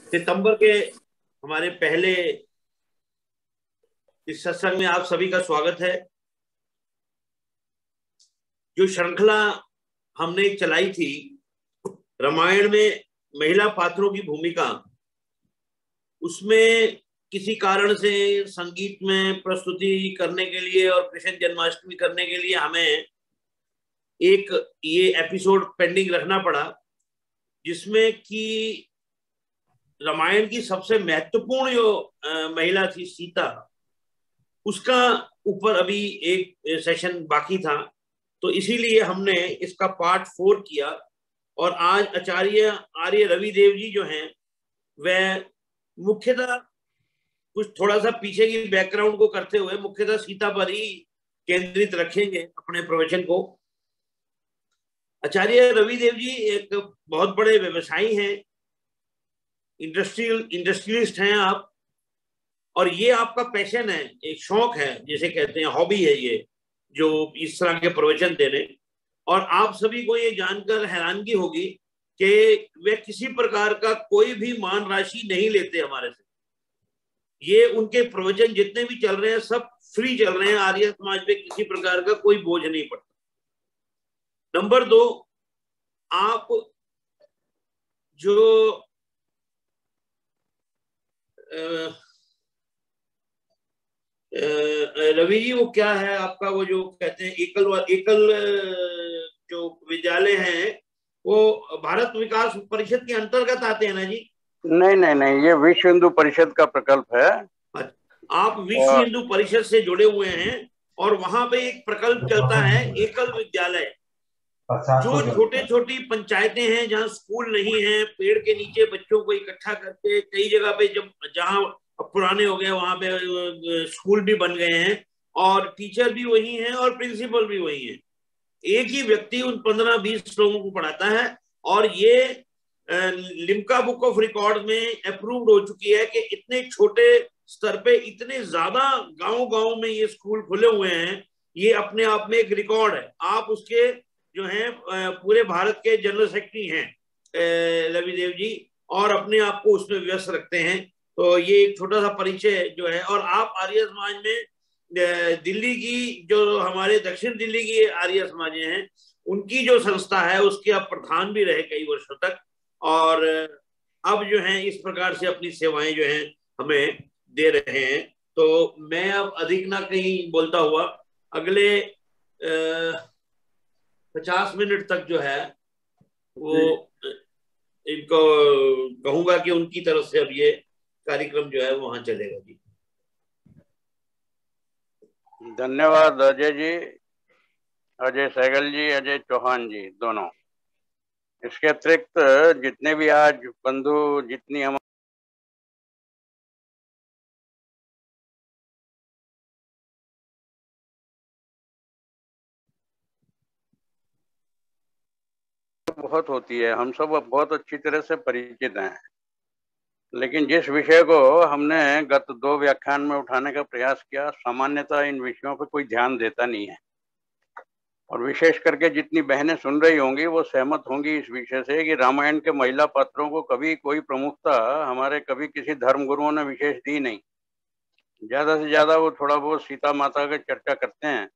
सितंबर के हमारे पहले इस सत्संग में आप सभी का स्वागत है। जो श्रृंखला हमने चलाई थी रामायण में महिला पात्रों की भूमिका, उसमें किसी कारण से संगीत में प्रस्तुति करने के लिए और कृष्ण जन्माष्टमी करने के लिए हमें एक ये एपिसोड पेंडिंग रखना पड़ा, जिसमें कि रामायण की सबसे महत्वपूर्ण जो महिला थी सीता, उसका ऊपर अभी एक सेशन बाकी था। तो इसीलिए हमने इसका पार्ट 4 किया और आज आचार्य आर्य रवि देव जी जो हैं वह मुख्यतः कुछ थोड़ा सा पीछे की बैकग्राउंड को करते हुए मुख्यतः सीता पर ही केंद्रित रखेंगे अपने प्रवचन को। आचार्य रवि देव जी एक बहुत बड़े व्यवसायी हैं, इंडस्ट्रियलिस्ट हैं आप, और ये आपका पैशन है, एक शौक है, जिसे कहते हैं हॉबी है ये, जो इस तरह के प्रवचन देने। और आप सभी को ये जानकर हैरानगी होगी कि वे किसी प्रकार का कोई भी मान राशि नहीं लेते हमारे से। ये उनके प्रवचन जितने भी चल रहे हैं सब फ्री चल रहे हैं, आर्य समाज पे किसी प्रकार का कोई बोझ नहीं पड़ता। नंबर 2, आप जो रवि जी, वो क्या है आपका, वो जो कहते हैं एकल जो विद्यालय हैं, वो भारत विकास परिषद के अंतर्गत आते हैं ना जी? नहीं नहीं नहीं, ये विश्व हिंदू परिषद का प्रकल्प है। आप विश्व हिंदू परिषद से जुड़े हुए हैं और वहां पे एक प्रकल्प चलता है एकल विद्यालय, जो छोटे छोटी पंचायतें हैं जहाँ स्कूल नहीं है, पेड़ के नीचे बच्चों को इकट्ठा करके कई जगह पे, जब जहाँ पुराने हो गए वहां पे स्कूल भी बन गए हैं और टीचर भी वही हैं और प्रिंसिपल भी वही है। एक ही व्यक्ति उन 15-20 लोगों को पढ़ाता है और ये लिम्का बुक ऑफ रिकॉर्ड में अप्रूव्ड हो चुकी है कि इतने छोटे स्तर पे इतने ज्यादा गांव-गांव में ये स्कूल खुले हुए हैं। ये अपने आप में एक रिकॉर्ड है। आप उसके जो है पूरे भारत के जनरल सेक्रेटरी हैं रवि देव जी, और अपने आप को उसमें व्यस्त रखते हैं। तो ये एक छोटा सा परिचय जो है। और आप आर्य समाज में दिल्ली की, जो हमारे दक्षिण दिल्ली की आर्य समाज हैं, उनकी जो संस्था है उसके आप प्रधान भी रहे कई वर्षों तक, और अब जो है इस प्रकार से अपनी सेवाएं जो है हमें दे रहे हैं। तो मैं अब अधिक ना कहीं बोलता हुआ अगले 50 मिनट तक जो है वो इनको कहूंगा कि उनकी तरफ से अब ये कार्यक्रम जो है वहां चलेगा जी। धन्यवाद अजय जी, अजय सहगल जी, अजय चौहान जी दोनों। इसके अतिरिक्त जितने भी आज बंधु, जितनी हम बहुत होती है, हम सब बहुत अच्छी तरह से परिचित हैं, लेकिन जिस विषय को हमने गत 2 व्याख्यान में उठाने का प्रयास किया, सामान्यतः इन विषयों पर कोई ध्यान देता नहीं है। और विशेष करके जितनी बहनें सुन रही होंगी वो सहमत होंगी इस विषय से कि रामायण के महिला पात्रों को कभी कोई प्रमुखता हमारे कभी किसी धर्मगुरुओं ने विशेष दी नहीं। ज्यादा से ज्यादा वो थोड़ा बहुत सीता माता की चर्चा करते हैं,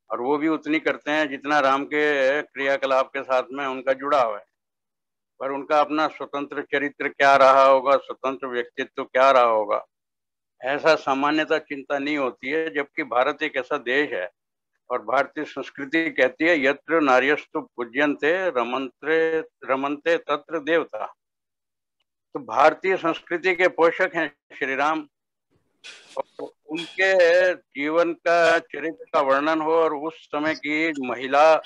और वो भी उतनी करते हैं जितना राम के क्रियाकलाप के साथ में उनका जुड़ाव है। पर उनका अपना स्वतंत्र चरित्र क्या रहा होगा, स्वतंत्र व्यक्तित्व क्या रहा होगा, ऐसा सामान्यतः चिंता नहीं होती है। जबकि भारत एक ऐसा देश है और भारतीय संस्कृति कहती है यत्र नार्यस्तु पूज्यन्ते रमन्ते तत्र देवता। तो भारतीय संस्कृति के पोषक हैं श्री राम, और उनके जीवन का चरित्र का वर्णन हो और उस समय की महिला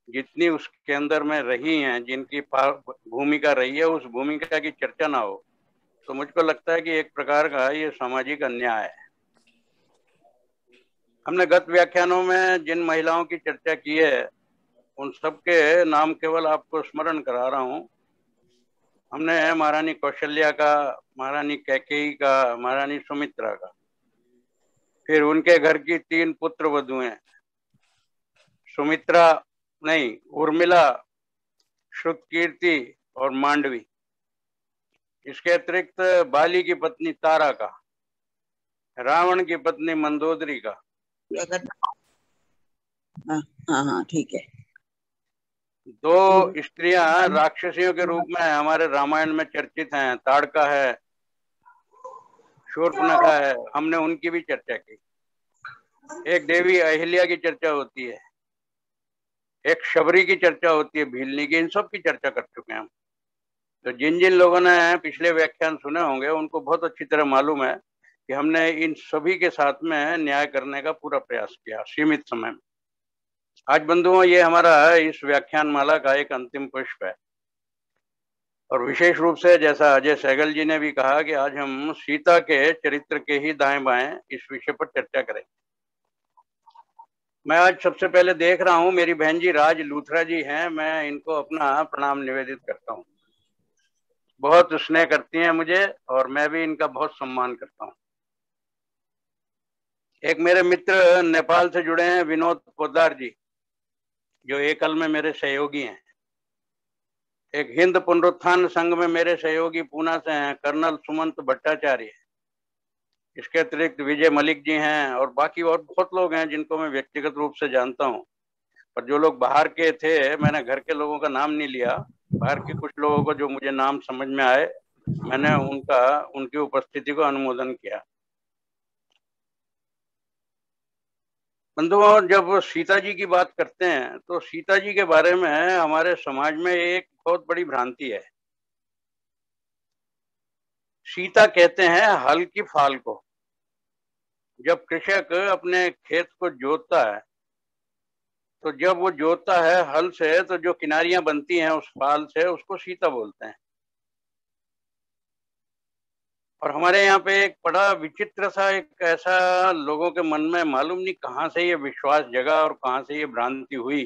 जितनी उसके अंदर में रही हैं, जिनकी भूमिका रही है, उस भूमिका की चर्चा ना हो, तो मुझको लगता है कि एक प्रकार का ये सामाजिक अन्याय है। हमने गत व्याख्यानों में जिन महिलाओं की चर्चा की है उन सबके नाम केवल आपको स्मरण करा रहा हूं। हमने महारानी कौशल्या का, महारानी कैकेयी का, महारानी सुमित्रा का, फिर उनके घर की 3 पुत्र वधुएं, सुमित्रा नहीं, उर्मिला, श्रुतकीर्ति और मांडवी। इसके अतिरिक्त बाली की पत्नी तारा का, रावण की पत्नी मंदोदरी का। हाँ ठीक है। दो स्त्रियां राक्षसियों के रूप में हमारे रामायण में चर्चित हैं, ताड़का है, शूर्पणखा है, हमने उनकी भी चर्चा की। एक देवी अहिल्या की चर्चा होती है, एक शबरी की चर्चा होती है, भीलनी की, इन सब की चर्चा कर चुके हैं हम। तो जिन जिन लोगों ने पिछले व्याख्यान सुने होंगे उनको बहुत अच्छी तरह मालूम है कि हमने इन सभी के साथ में न्याय करने का पूरा प्रयास किया सीमित समय में। आज बंधुओं, ये हमारा इस व्याख्यान माला का एक अंतिम पुष्प है, और विशेष रूप से जैसा अजय सहगल जी ने भी कहा कि आज हम सीता के चरित्र के ही दाएं बाएं इस विषय पर चर्चा करेंगे। मैं आज सबसे पहले देख रहा हूं मेरी बहन जी राज लूथरा जी हैं, मैं इनको अपना प्रणाम निवेदित करता हूं। बहुत स्नेह करती हैं मुझे और मैं भी इनका बहुत सम्मान करता हूं। एक मेरे मित्र नेपाल से जुड़े हैं विनोद पोद्दार जी, जो एकल में मेरे सहयोगी हैं। एक हिंद पुनरुत्थान संघ में मेरे सहयोगी पूना से हैं कर्नल सुमंत भट्टाचार्य। इसके अतिरिक्त विजय मलिक जी हैं और बाकी और बहुत लोग हैं जिनको मैं व्यक्तिगत रूप से जानता हूं। पर जो लोग बाहर के थे, मैंने घर के लोगों का नाम नहीं लिया, बाहर के कुछ लोगों को जो मुझे नाम समझ में आए मैंने उनकी उपस्थिति को अनुमोदन किया। बंधुओं, जब सीता जी की बात करते हैं तो सीता जी के बारे में हमारे समाज में एक बहुत बड़ी भ्रांति है। सीता कहते हैं हल की फाल को। जब कृषक अपने खेत को जोतता है तो जब वो जोतता है हल से, तो जो किनारियां बनती हैं उस फाल से, उसको सीता बोलते हैं। और हमारे यहाँ पे एक बड़ा विचित्र सा एक ऐसा लोगों के मन में मालूम नहीं कहाँ से ये विश्वास जगा और कहाँ से ये भ्रांति हुई,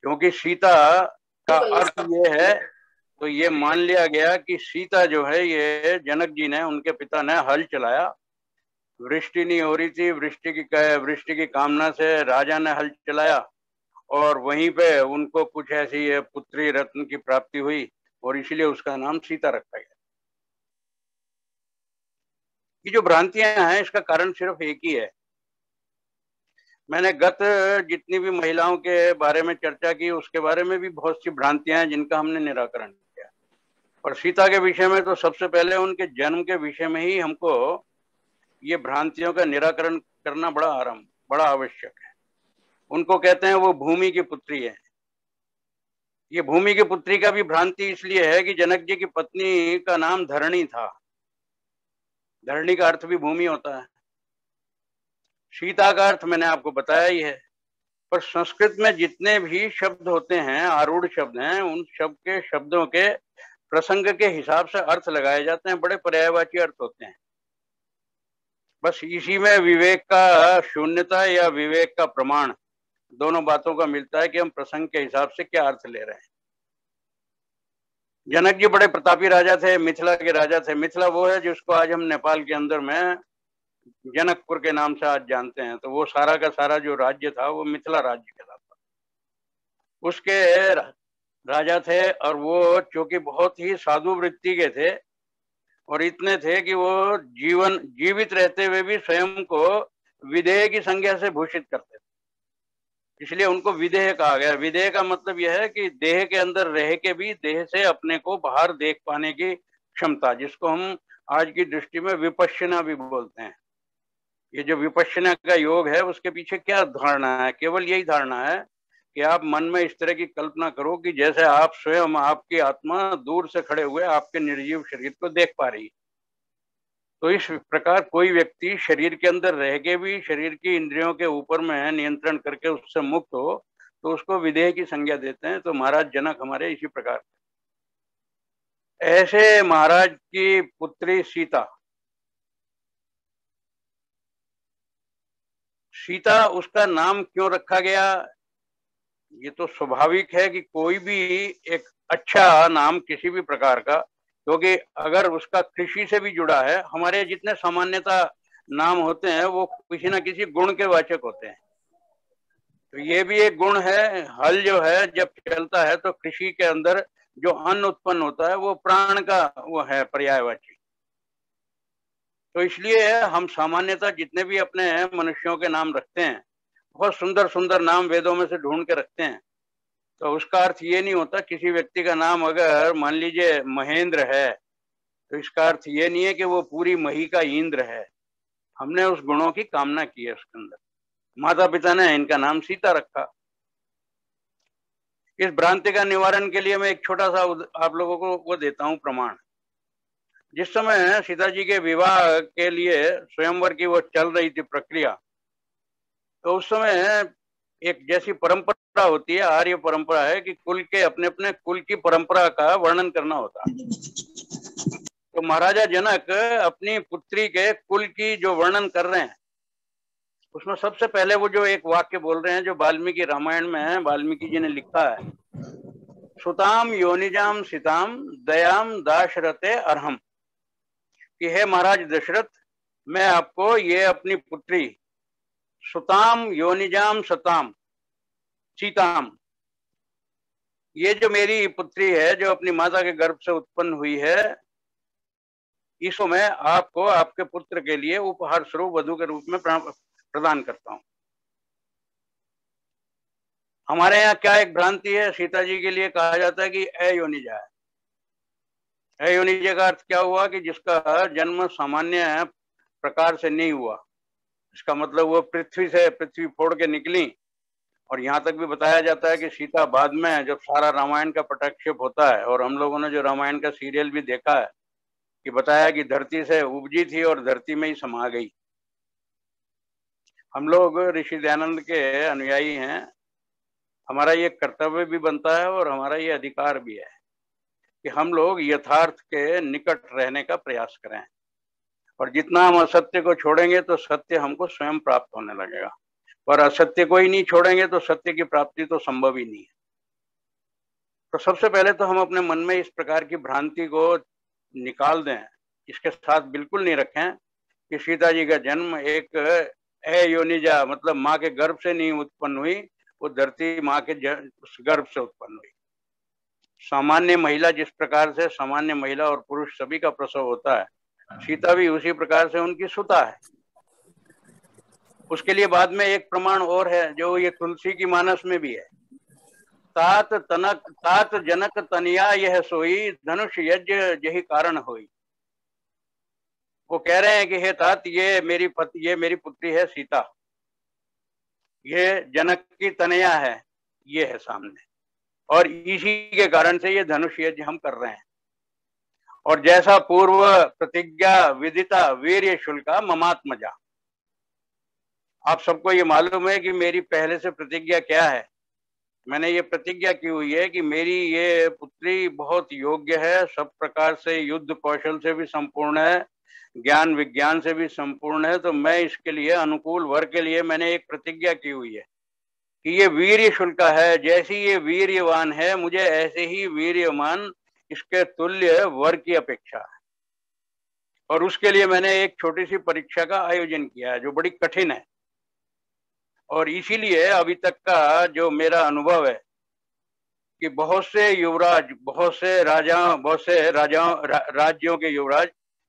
क्योंकि सीता का अर्थ ये है तो ये मान लिया गया कि सीता जो है ये जनक जी ने, उनके पिता ने हल चलाया। वृष्टि नहीं हो रही थी, वृष्टि की कामना से राजा ने हल चलाया और वहीं पे उनको कुछ ऐसी पुत्री रत्न की प्राप्ति हुई और इसीलिए उसका नाम सीता रखा गया। ये जो भ्रांतियां हैं इसका कारण सिर्फ एक ही है। मैंने गत जितनी भी महिलाओं के बारे में चर्चा की उसके बारे में भी बहुत सी भ्रांतियां हैं जिनका हमने निराकरण किया। और सीता के विषय में तो सबसे पहले उनके जन्म के विषय में ही हमको ये भ्रांतियों का निराकरण करना बड़ा आवश्यक है। उनको कहते हैं वो भूमि की पुत्री है। ये भूमि की पुत्री का भी भ्रांति इसलिए है कि जनक जी की पत्नी का नाम धरणी था। धरणी का अर्थ भी भूमि होता है। सीता का अर्थ मैंने आपको बताया ही है। पर संस्कृत में जितने भी शब्द होते हैं, आरूढ़ शब्द हैं, उन शब्दों के प्रसंग के हिसाब से अर्थ लगाए जाते हैं, बड़े पर्यायवाची अर्थ होते हैं। बस इसी में विवेक का शून्यता या विवेक का प्रमाण दोनों बातों का मिलता है कि हम प्रसंग के हिसाब से क्या अर्थ ले रहे हैं। जनक जी बड़े प्रतापी राजा थे, मिथिला के राजा थे। मिथिला वो है जिसको आज हम नेपाल के अंदर में जनकपुर के नाम से आज जानते हैं। तो वो सारा का सारा जो राज्य था वो मिथिला राज्य कहलाता। उसके राजा थे और वो चूंकि बहुत ही साधु वृत्ति के थे और इतने थे कि वो जीवित रहते हुए भी स्वयं को विदेह की संज्ञा से भूषित करते थे, इसलिए उनको विदेह कहा गया। विदेह का मतलब यह है कि देह के अंदर रह के भी देह से अपने को बाहर देख पाने की क्षमता, जिसको हम आज की दृष्टि में विपश्यना भी बोलते हैं। ये जो विपश्यना का योग है उसके पीछे क्या धारणा है? केवल यही धारणा है कि आप मन में इस तरह की कल्पना करो कि जैसे आप स्वयं, आपकी आत्मा दूर से खड़े हुए आपके निर्जीव शरीर को देख पा रही है। तो इस प्रकार कोई व्यक्ति शरीर के अंदर रह के भी शरीर की इंद्रियों के ऊपर में नियंत्रण करके उससे मुक्त हो तो उसको विदेह की संज्ञा देते हैं। तो महाराज जनक हमारे इसी प्रकार ऐसे महाराज की पुत्री सीता उसका नाम क्यों रखा गया? ये तो स्वाभाविक है कि कोई भी एक अच्छा नाम किसी भी प्रकार का, क्योंकि अगर उसका कृषि से भी जुड़ा है, हमारे जितने सामान्यता नाम होते हैं वो किसी ना किसी गुण के वाचक होते हैं। तो ये भी एक गुण है। हल जो है जब चलता है तो कृषि के अंदर जो अन्न उत्पन्न होता है वो प्राण का वो है पर्यायवाची। तो इसलिए हम सामान्यतः जितने भी अपने मनुष्यों के नाम रखते हैं, बहुत सुंदर सुंदर नाम वेदों में से ढूंढ के रखते हैं। तो उसका अर्थ ये नहीं होता, किसी व्यक्ति का नाम अगर मान लीजिए महेंद्र है, तो इसका अर्थ ये नहीं है कि वो पूरी मही का इंद्र है। हमने उस गुणों की कामना की है उसके अंदर। माता पिता ने इनका नाम सीता रखा। इस भ्रांति का निवारण के लिए मैं एक छोटा सा आप लोगों को वो देता हूं प्रमाण। जिस समय सीता जी के विवाह के लिए स्वयंवर की वो चल रही थी प्रक्रिया, तो उस समय एक जैसी परंपरा होती है, आर्य परंपरा है कि कुल के अपने अपने कुल की परंपरा का वर्णन करना होता है। तो महाराजा जनक अपनी पुत्री के कुल की जो वर्णन कर रहे हैं, उसमें सबसे पहले वो जो एक वाक्य बोल रहे हैं जो वाल्मीकि रामायण में है, वाल्मीकि जी ने लिखा है, सुताम योनिजाम सीताम दयाम दाशरथे अर्हम, कि हे महाराज दशरथ, मैं आपको ये अपनी पुत्री सुताम योनिजाम सताम सीताम, ये जो मेरी पुत्री है जो अपनी माता के गर्भ से उत्पन्न हुई है, इसको मैं आपको आपके पुत्र के लिए उपहार स्वरूप वधु के रूप में प्रदान करता हूं। हमारे यहाँ क्या एक भ्रांति है, सीता जी के लिए कहा जाता है कि अयोनिजा है। अयोनिजा का अर्थ क्या हुआ कि जिसका जन्म सामान्य प्रकार से नहीं हुआ। इसका मतलब वो पृथ्वी फोड़ के निकली। और यहाँ तक भी बताया जाता है कि सीता बाद में जब सारा रामायण का पटाक्षेप होता है, और हम लोगों ने जो रामायण का सीरियल भी देखा है, कि बताया कि धरती से उपजी थी और धरती में ही समा गई। हम लोग ऋषि दयानंद के अनुयायी हैं, हमारा ये कर्तव्य भी बनता है और हमारा ये अधिकार भी है कि हम लोग यथार्थ के निकट रहने का प्रयास करें। और जितना हम असत्य को छोड़ेंगे तो सत्य हमको स्वयं प्राप्त होने लगेगा, और असत्य को ही नहीं छोड़ेंगे तो सत्य की प्राप्ति तो संभव ही नहीं है। तो सबसे पहले तो हम अपने मन में इस प्रकार की भ्रांति को निकाल दें, इसके साथ बिल्कुल नहीं रखें कि सीता जी का जन्म एक अयोनिजा मतलब माँ के गर्भ से नहीं उत्पन्न हुई, वो धरती माँ के गर्भ से उत्पन्न हुई। सामान्य महिला जिस प्रकार से सामान्य महिला और पुरुष सभी का प्रसव होता है, सीता भी उसी प्रकार से उनकी सुता है। उसके लिए बाद में एक प्रमाण और है जो ये तुलसी की मानस में भी है, तात जनक तनिया यह सोई धनुष यज्ञ यही कारण होई। वो कह रहे हैं कि हे तात, ये मेरी पुत्री है सीता, ये जनक की तनया है, ये है सामने, और इसी के कारण से ये धनुष यज्ञ हम कर रहे हैं। और जैसा पूर्व प्रतिज्ञा विदिता वीर्य शुल्का ममात्मजा, आप सबको ये मालूम है कि मेरी पहले से प्रतिज्ञा क्या है। मैंने ये प्रतिज्ञा की हुई है कि मेरी ये पुत्री बहुत योग्य है, सब प्रकार से युद्ध कौशल से भी संपूर्ण है, ज्ञान विज्ञान से भी संपूर्ण है। तो मैं इसके लिए अनुकूल वर के लिए मैंने एक प्रतिज्ञा की हुई है कि ये वीर्य शुल्का है, जैसी ये वीर्यवान है, मुझे ऐसे ही वीर्यवान इसके तुल्य वर की अपेक्षा है। और उसके लिए मैंने एक छोटी सी परीक्षा का आयोजन किया है जो बड़ी कठिन है। और इसीलिए अभी तक का जो मेरा अनुभव है कि बहुत से युवराज, बहुत से राज्यों के युवराज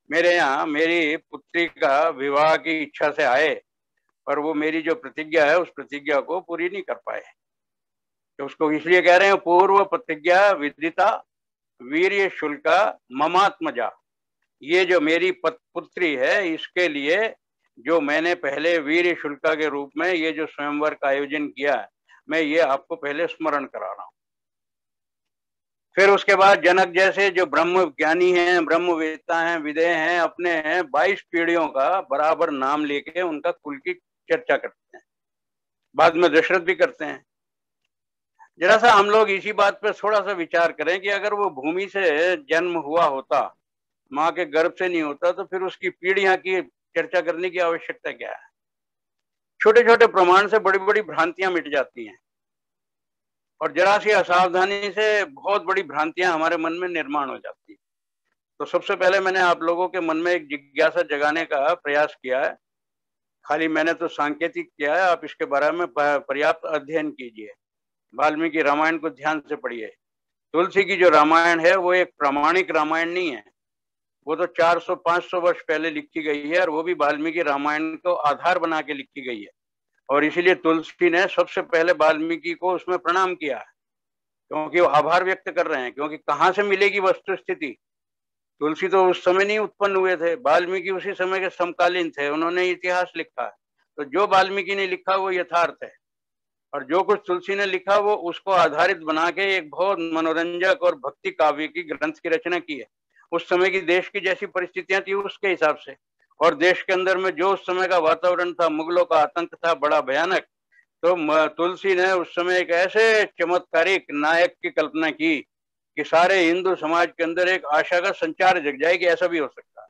मेरे यहाँ मेरी पुत्री का विवाह की इच्छा से आए, पर वो मेरी जो प्रतिज्ञा है उस प्रतिज्ञा को पूरी नहीं कर पाए। तो उसको इसलिए कह रहे हैं पूर्व प्रतिज्ञा विदिता वीर्य शुल्का ममात्मजा, ये जो मेरी पुत्री है इसके लिए जो मैंने पहले वीर्य शुल्का के रूप में ये जो स्वयंवर का आयोजन किया है, मैं ये आपको पहले स्मरण करा रहा हूं। फिर उसके बाद जनक जैसे जो ब्रह्म ज्ञानी हैं, ब्रह्मवेत्ता हैं, विदेह हैं, अपने 22 पीढ़ियों का बराबर नाम लेके उनका कुल की चर्चा करते हैं, बाद में दशरथ भी करते हैं। जरा सा हम लोग इसी बात पर थोड़ा सा विचार करें कि अगर वो भूमि से जन्म हुआ होता, माँ के गर्भ से नहीं होता, तो फिर उसकी पीढ़ियां की चर्चा करने की आवश्यकता क्या है। छोटे छोटे प्रमाण से बड़ी बड़ी भ्रांतियां मिट जाती हैं, और जरा सी असावधानी से बहुत बड़ी भ्रांतियां हमारे मन में निर्माण हो जाती है। तो सबसे पहले मैंने आप लोगों के मन में एक जिज्ञासा जगाने का प्रयास किया है। खाली मैंने तो सांकेतिक किया है, आप इसके बारे में पर्याप्त अध्ययन कीजिए, वाल्मीकि रामायण को ध्यान से पढ़िए, तुलसी की जो रामायण है वो एक प्रामाणिक रामायण नहीं है, वो तो 400-500 वर्ष पहले लिखी गई है, और वो भी वाल्मीकि रामायण को आधार बना के लिखी गई है। और इसीलिए तुलसी ने सबसे पहले वाल्मीकि को उसमें प्रणाम किया है, क्योंकि वो आभार व्यक्त कर रहे हैं। क्योंकि कहाँ से मिलेगी वस्तु स्थिति, तुलसी तो उस समय नहीं उत्पन्न हुए थे, वाल्मीकि उसी समय के समकालीन थे, उन्होंने इतिहास लिखा है। तो जो वाल्मीकि ने लिखा वो यथार्थ है, और जो कुछ तुलसी ने लिखा वो उसको आधारित बना के एक बहुत मनोरंजक और भक्ति काव्य की ग्रंथ की रचना की है। उस समय की देश की जैसी परिस्थितियां थी उसके हिसाब से, और देश के अंदर में जो उस समय का वातावरण था, मुगलों का आतंक था बड़ा भयानक, तो तुलसी ने उस समय एक ऐसे चमत्कारिक नायक की कल्पना की कि सारे हिंदू समाज के अंदर एक आशा का संचार जग जाए कि ऐसा भी हो सकता है।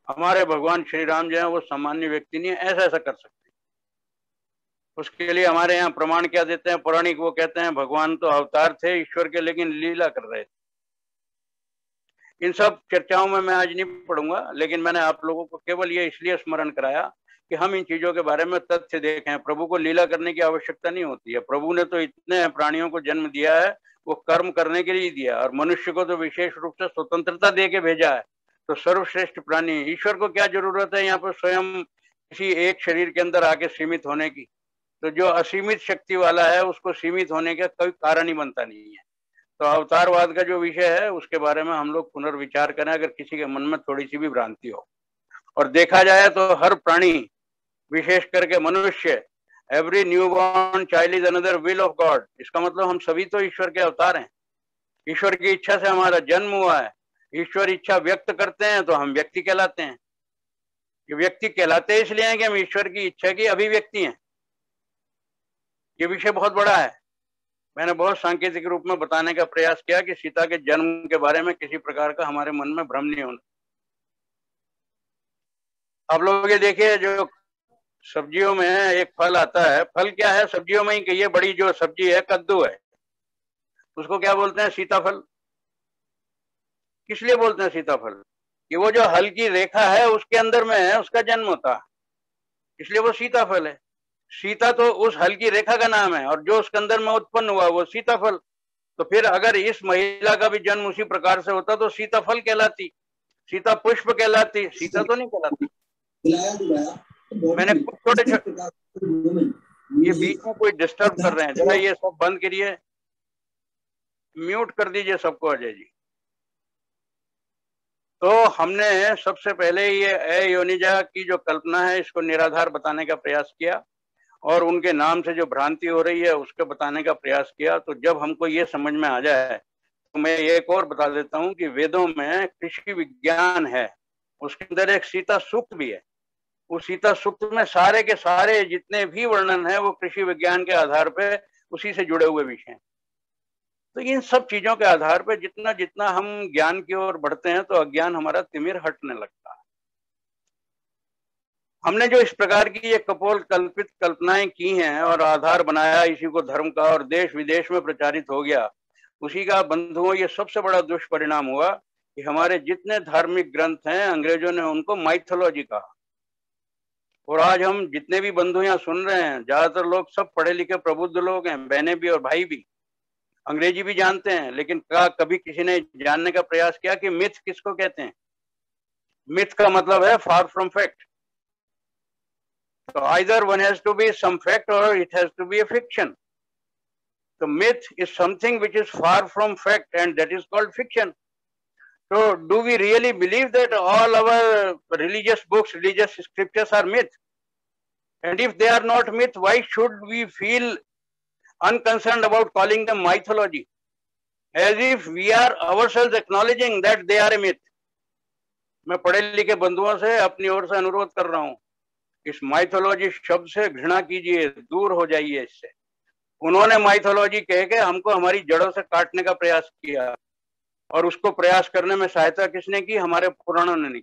हमारे भगवान श्री राम जो है वो सामान्य व्यक्ति नहीं है, ऐसा ऐसा कर सकते। उसके लिए हमारे यहाँ प्रमाण क्या देते हैं पौराणिक, वो कहते हैं भगवान तो अवतार थे ईश्वर के, लेकिन लीला कर रहे थे। इन सब चर्चाओं में मैं आज नहीं पढ़ूंगा, लेकिन मैंने आप लोगों को केवल ये इसलिए स्मरण कराया कि हम इन चीजों के बारे में तथ्य देखें। प्रभु को लीला करने की आवश्यकता नहीं होती है, प्रभु ने तो इतने प्राणियों को जन्म दिया है, वो कर्म करने के लिए दिया, और मनुष्य को तो विशेष रूप से स्वतंत्रता दे के भेजा है। तो सर्वश्रेष्ठ प्राणी ईश्वर को क्या जरूरत है यहाँ पर स्वयं किसी एक शरीर के अंदर आके सीमित होने की। तो जो असीमित शक्ति वाला है उसको सीमित होने का कोई कारण ही बनता नहीं है। तो अवतारवाद का जो विषय है उसके बारे में हम लोग पुनर्विचार करें, अगर किसी के मन में थोड़ी सी भी भ्रांति हो। और देखा जाए तो हर प्राणी, विशेष करके मनुष्य, every newborn child is another will of God. इसका मतलब हम सभी तो ईश्वर के अवतार हैं, ईश्वर की इच्छा से हमारा जन्म हुआ है। ईश्वर इच्छा व्यक्त करते हैं तो हम व्यक्ति कहलाते हैं। ये व्यक्ति कहलाते इसलिए हैं कि हम ईश्वर की इच्छा की अभिव्यक्ति हैं। ये विषय बहुत बड़ा है। मैंने बहुत सांकेतिक रूप में बताने का प्रयास किया कि सीता के जन्म के बारे में किसी प्रकार का हमारे मन में भ्रम नहीं होना। आप लोग ये देखिए, जो सब्जियों में एक फल आता है, फल क्या है सब्जियों में ही कहिए, बड़ी जो सब्जी है कद्दू है, उसको क्या बोलते हैं? सीताफल। किस लिए बोलते हैं सीताफल? कि वो जो हल्की रेखा है उसके अंदर में है, उसका जन्म होता है, इसलिए वो सीताफल है। सीता तो उस हल्की रेखा का नाम है, और जो उसके अंदर में उत्पन्न हुआ वो सीताफल। तो फिर अगर इस महिला का भी जन्म उसी प्रकार से होता तो सीताफल कहलाती, सीता पुष्प कहलाती, सीता तो नहीं कहलाती। मैंने कुछ छोटे ये बीच में कोई डिस्टर्ब कर रहे हैं, जरा ये सब बंद करिए, म्यूट कर दीजिए सबको अजय जी। तो हमने सबसे पहले ये अयोनिजा की जो कल्पना है इसको निराधार बताने का प्रयास किया, और उनके नाम से जो भ्रांति हो रही है उसको बताने का प्रयास किया। तो जब हमको ये समझ में आ जाए तो मैं एक और बता देता हूँ कि वेदों में कृषि विज्ञान है, उसके अंदर एक सीता सूक्त भी है। उस सीता सूक्त में सारे के सारे जितने भी वर्णन है वो कृषि विज्ञान के आधार पे उसी से जुड़े हुए विषय हैं। तो इन सब चीजों के आधार पर जितना जितना हम ज्ञान की ओर बढ़ते हैं तो अज्ञान हमारा तिमिर हटने लगता है। हमने जो इस प्रकार की ये कपोल कल्पित कल्पनाएं की हैं और आधार बनाया इसी को धर्म का, और देश विदेश में प्रचारित हो गया, उसी का बंधुओं ये सबसे बड़ा दुष्परिणाम हुआ कि हमारे जितने धार्मिक ग्रंथ हैं अंग्रेजों ने उनको माइथोलॉजी कहा। और आज हम जितने भी बंधु यहाँ सुन रहे हैं, ज्यादातर लोग सब पढ़े लिखे प्रबुद्ध लोग हैं, बहनें भी और भाई भी, अंग्रेजी भी जानते हैं, लेकिन कभी किसी ने जानने का प्रयास किया कि मिथ किसको कहते हैं? मिथ का मतलब है far from fact. So either one has to be some fact or it has to be a fiction. The myth is something which is far from fact and that is called fiction. So do we really believe that all our religious books, religious scriptures are myth? And if they are not myth, why should we feel unconcerned about calling them mythology? As if we are ourselves acknowledging that they are a myth. मैं पढ़े लिखे बंधुओं से अपनी ओर से अनुरोध कर रहा हूँ, इस माइथोलॉजी शब्द से घृणा कीजिए, दूर हो जाइए इससे। उन्होंने माइथोलॉजी कह के हमको हमारी जड़ों से काटने का प्रयास किया, और उसको प्रयास करने में सहायता किसने की? हमारे पुराणों ने नहीं।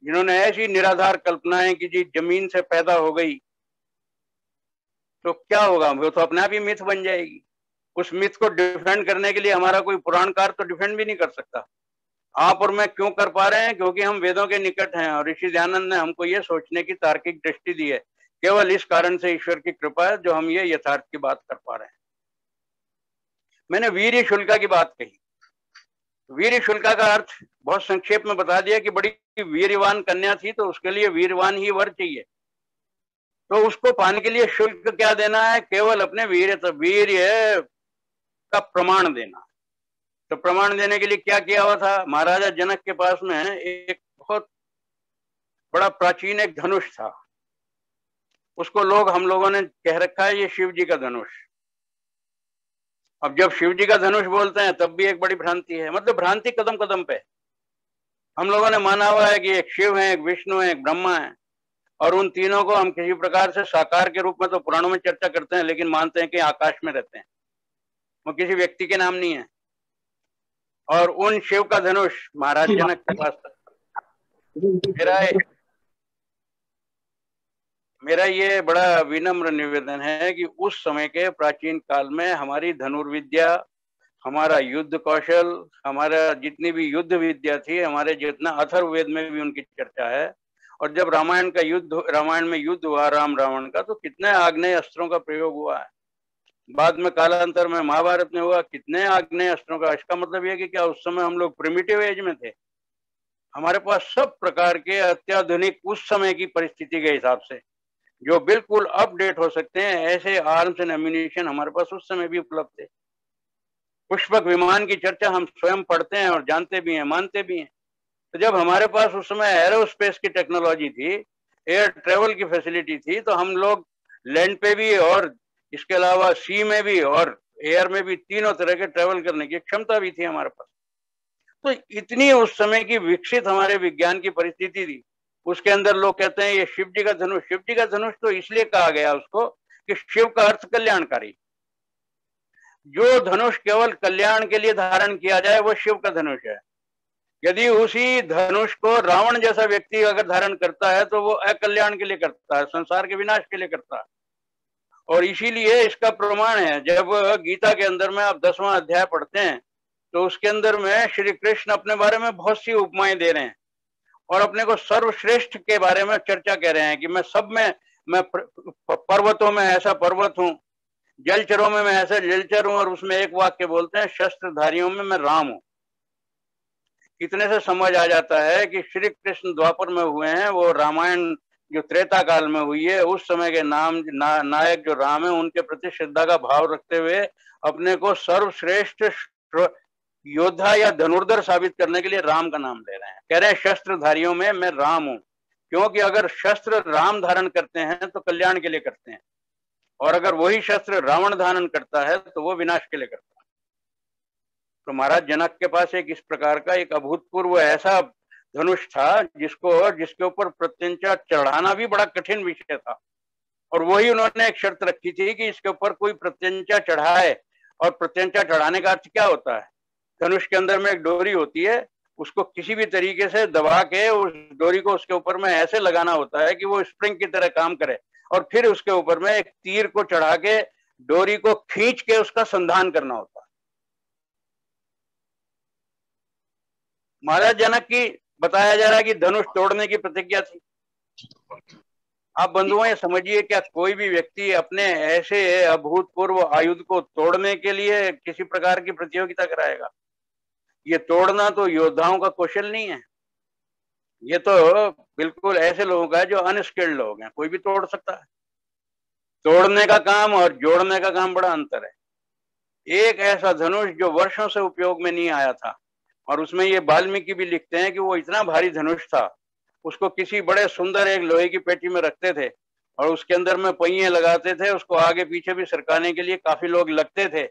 जिन्होंने ऐसी निराधार कल्पनाएं की जी जमीन से पैदा हो गई, तो क्या होगा? वो तो अपने आप ही मिथ बन जाएगी। उस मिथ को डिफेंड करने के लिए हमारा कोई पुराणकार तो डिफेंड भी नहीं कर सकता। आप और मैं क्यों कर पा रहे हैं? क्योंकि हम वेदों के निकट हैं, और ऋषि दयानंद ने हमको ये सोचने की तार्किक दृष्टि दी है। केवल इस कारण से ईश्वर की कृपा है जो हम ये यथार्थ की बात कर पा रहे हैं। मैंने वीर्य शुल्का की बात कही, वीर शुल्का का अर्थ बहुत संक्षेप में बता दिया कि बड़ी वीरवान कन्या थी तो उसके लिए वीरवान ही वर चाहिए। तो उसको पाने के लिए शुल्क क्या देना है? केवल अपने वीर्य का प्रमाण देना। तो प्रमाण देने के लिए क्या किया हुआ था? महाराजा जनक के पास में एक बहुत बड़ा प्राचीन एक धनुष था। उसको हम लोगों ने कह रखा है ये शिव जी का धनुष। अब जब शिव जी का धनुष बोलते हैं तब भी एक बड़ी भ्रांति है, मतलब भ्रांति कदम कदम पे। हम लोगों ने माना हुआ है कि एक शिव है, एक विष्णु है, एक ब्रह्मा है, और उन तीनों को हम किसी प्रकार से साकार के रूप में तो पुराणों में चर्चा करते हैं, लेकिन मानते हैं कि आकाश में रहते हैं, वो किसी व्यक्ति के नाम नहीं है। और उन शिव का धनुष महाराज जनक के पास था। मेरा ये बड़ा विनम्र निवेदन है कि उस समय के प्राचीन काल में हमारी धनुर्विद्या, हमारा युद्ध कौशल, हमारा जितनी भी युद्ध विद्या थी, हमारे जितना अथर्ववेद में भी उनकी चर्चा है। और जब रामायण में युद्ध हुआ राम रावण का, तो कितने आग्नेय अस्त्रों का प्रयोग हुआ है। बाद में कालांतर में महाभारत में हुआ, कितने आग्नेय अस्त्रों का। इसका मतलब यह कि क्या उस समय हम लोग प्रिमिटिव एज में थे? हमारे पास सब प्रकार के अत्याधुनिक उस समय की परिस्थिति के हिसाब से जो बिल्कुल अपडेट हो सकते हैं, ऐसे आर्म्स एंड एम्यूनिशन हमारे पास उस समय भी उपलब्ध थे। पुष्पक विमान की चर्चा हम स्वयं पढ़ते हैं और जानते भी हैं, मानते भी हैं। तो जब हमारे पास उस समय एरोस्पेस की टेक्नोलॉजी थी, एयर ट्रेवल की फैसिलिटी थी, तो हम लोग लैंड पे भी और इसके अलावा सी में भी और एयर में भी तीनों तरह के ट्रेवल करने की क्षमता भी थी हमारे पास। तो इतनी उस समय की विकसित हमारे विज्ञान की परिस्थिति थी। उसके अंदर लोग कहते हैं ये शिव जी का धनुष। शिव जी का धनुष तो इसलिए कहा गया उसको कि शिव का अर्थ कल्याणकारी। जो धनुष केवल कल्याण के लिए धारण किया जाए वो शिव का धनुष है। यदि उसी धनुष को रावण जैसा व्यक्ति अगर धारण करता है तो वो अकल्याण के लिए करता है, संसार के विनाश के लिए करता है। और इसीलिए इसका प्रमाण है, जब गीता के अंदर में आप 10वां अध्याय पढ़ते हैं तो उसके अंदर में श्री कृष्ण अपने बारे में बहुत सी उपमाएं दे रहे हैं और अपने को सर्वश्रेष्ठ के बारे में चर्चा कह रहे हैं कि मैं सब में, मैं पर्वतों में ऐसा पर्वत हूं, जलचरों में मैं ऐसा जलचर हूं। और उसमें एक वाक्य बोलते हैं शस्त्रधारियों में मैं राम हूं। इतने से समझ आ जाता है कि श्री कृष्ण द्वापर में हुए हैं, वो रामायण जो त्रेता काल में हुई है उस समय के नायक जो राम है उनके प्रति श्रद्धा का भाव रखते हुए अपने को सर्वश्रेष्ठ योद्धा या धनुर्धर साबित करने के लिए राम का नाम ले रहे हैं। कह रहे हैं शस्त्रधारियों में मैं राम हूं, क्योंकि अगर शस्त्र राम धारण करते हैं तो कल्याण के लिए करते हैं, और अगर वही शस्त्र रावण धारण करता है तो वो विनाश के लिए करता है। तो महाराज जनक के पास एक इस प्रकार का एक अभूतपूर्व ऐसा धनुष था जिसके ऊपर प्रत्यंचा चढ़ाना भी बड़ा कठिन विषय था। और वही उन्होंने एक शर्त रखी थी कि इसके ऊपर कोई प्रत्यंचा चढ़ाए। और प्रत्यंचा चढ़ाने का अर्थ क्या होता है? धनुष के अंदर में एक डोरी होती है, उसको किसी भी तरीके से दबा के उस डोरी को उसके ऊपर में ऐसे लगाना होता है कि वो स्प्रिंग की तरह काम करे, और फिर उसके ऊपर में एक तीर को चढ़ा के डोरी को खींच के उसका संधान करना होता है। महाराज जनक की बताया जा रहा है कि धनुष तोड़ने की प्रतिज्ञा थी। आप बंधुओं ये समझिए, क्या कोई भी व्यक्ति अपने ऐसे अभूतपूर्व आयुध को तोड़ने के लिए किसी प्रकार की प्रतियोगिता कराएगा? ये तोड़ना तो योद्धाओं का कौशल नहीं है, ये तो बिल्कुल ऐसे लोगों का है जो अनस्किल्ड लोग हैं। कोई भी तोड़ सकता है। तोड़ने का काम और जोड़ने का काम बड़ा अंतर है। एक ऐसा धनुष जो वर्षों से उपयोग में नहीं आया था, और उसमें ये वाल्मीकि भी लिखते हैं कि वो इतना भारी धनुष था, उसको किसी बड़े सुंदर एक लोहे की पेटी में रखते थे और उसके अंदर में पहिए लगाते थे, उसको आगे पीछे भी सरकाने के लिए काफी लोग लगते थे।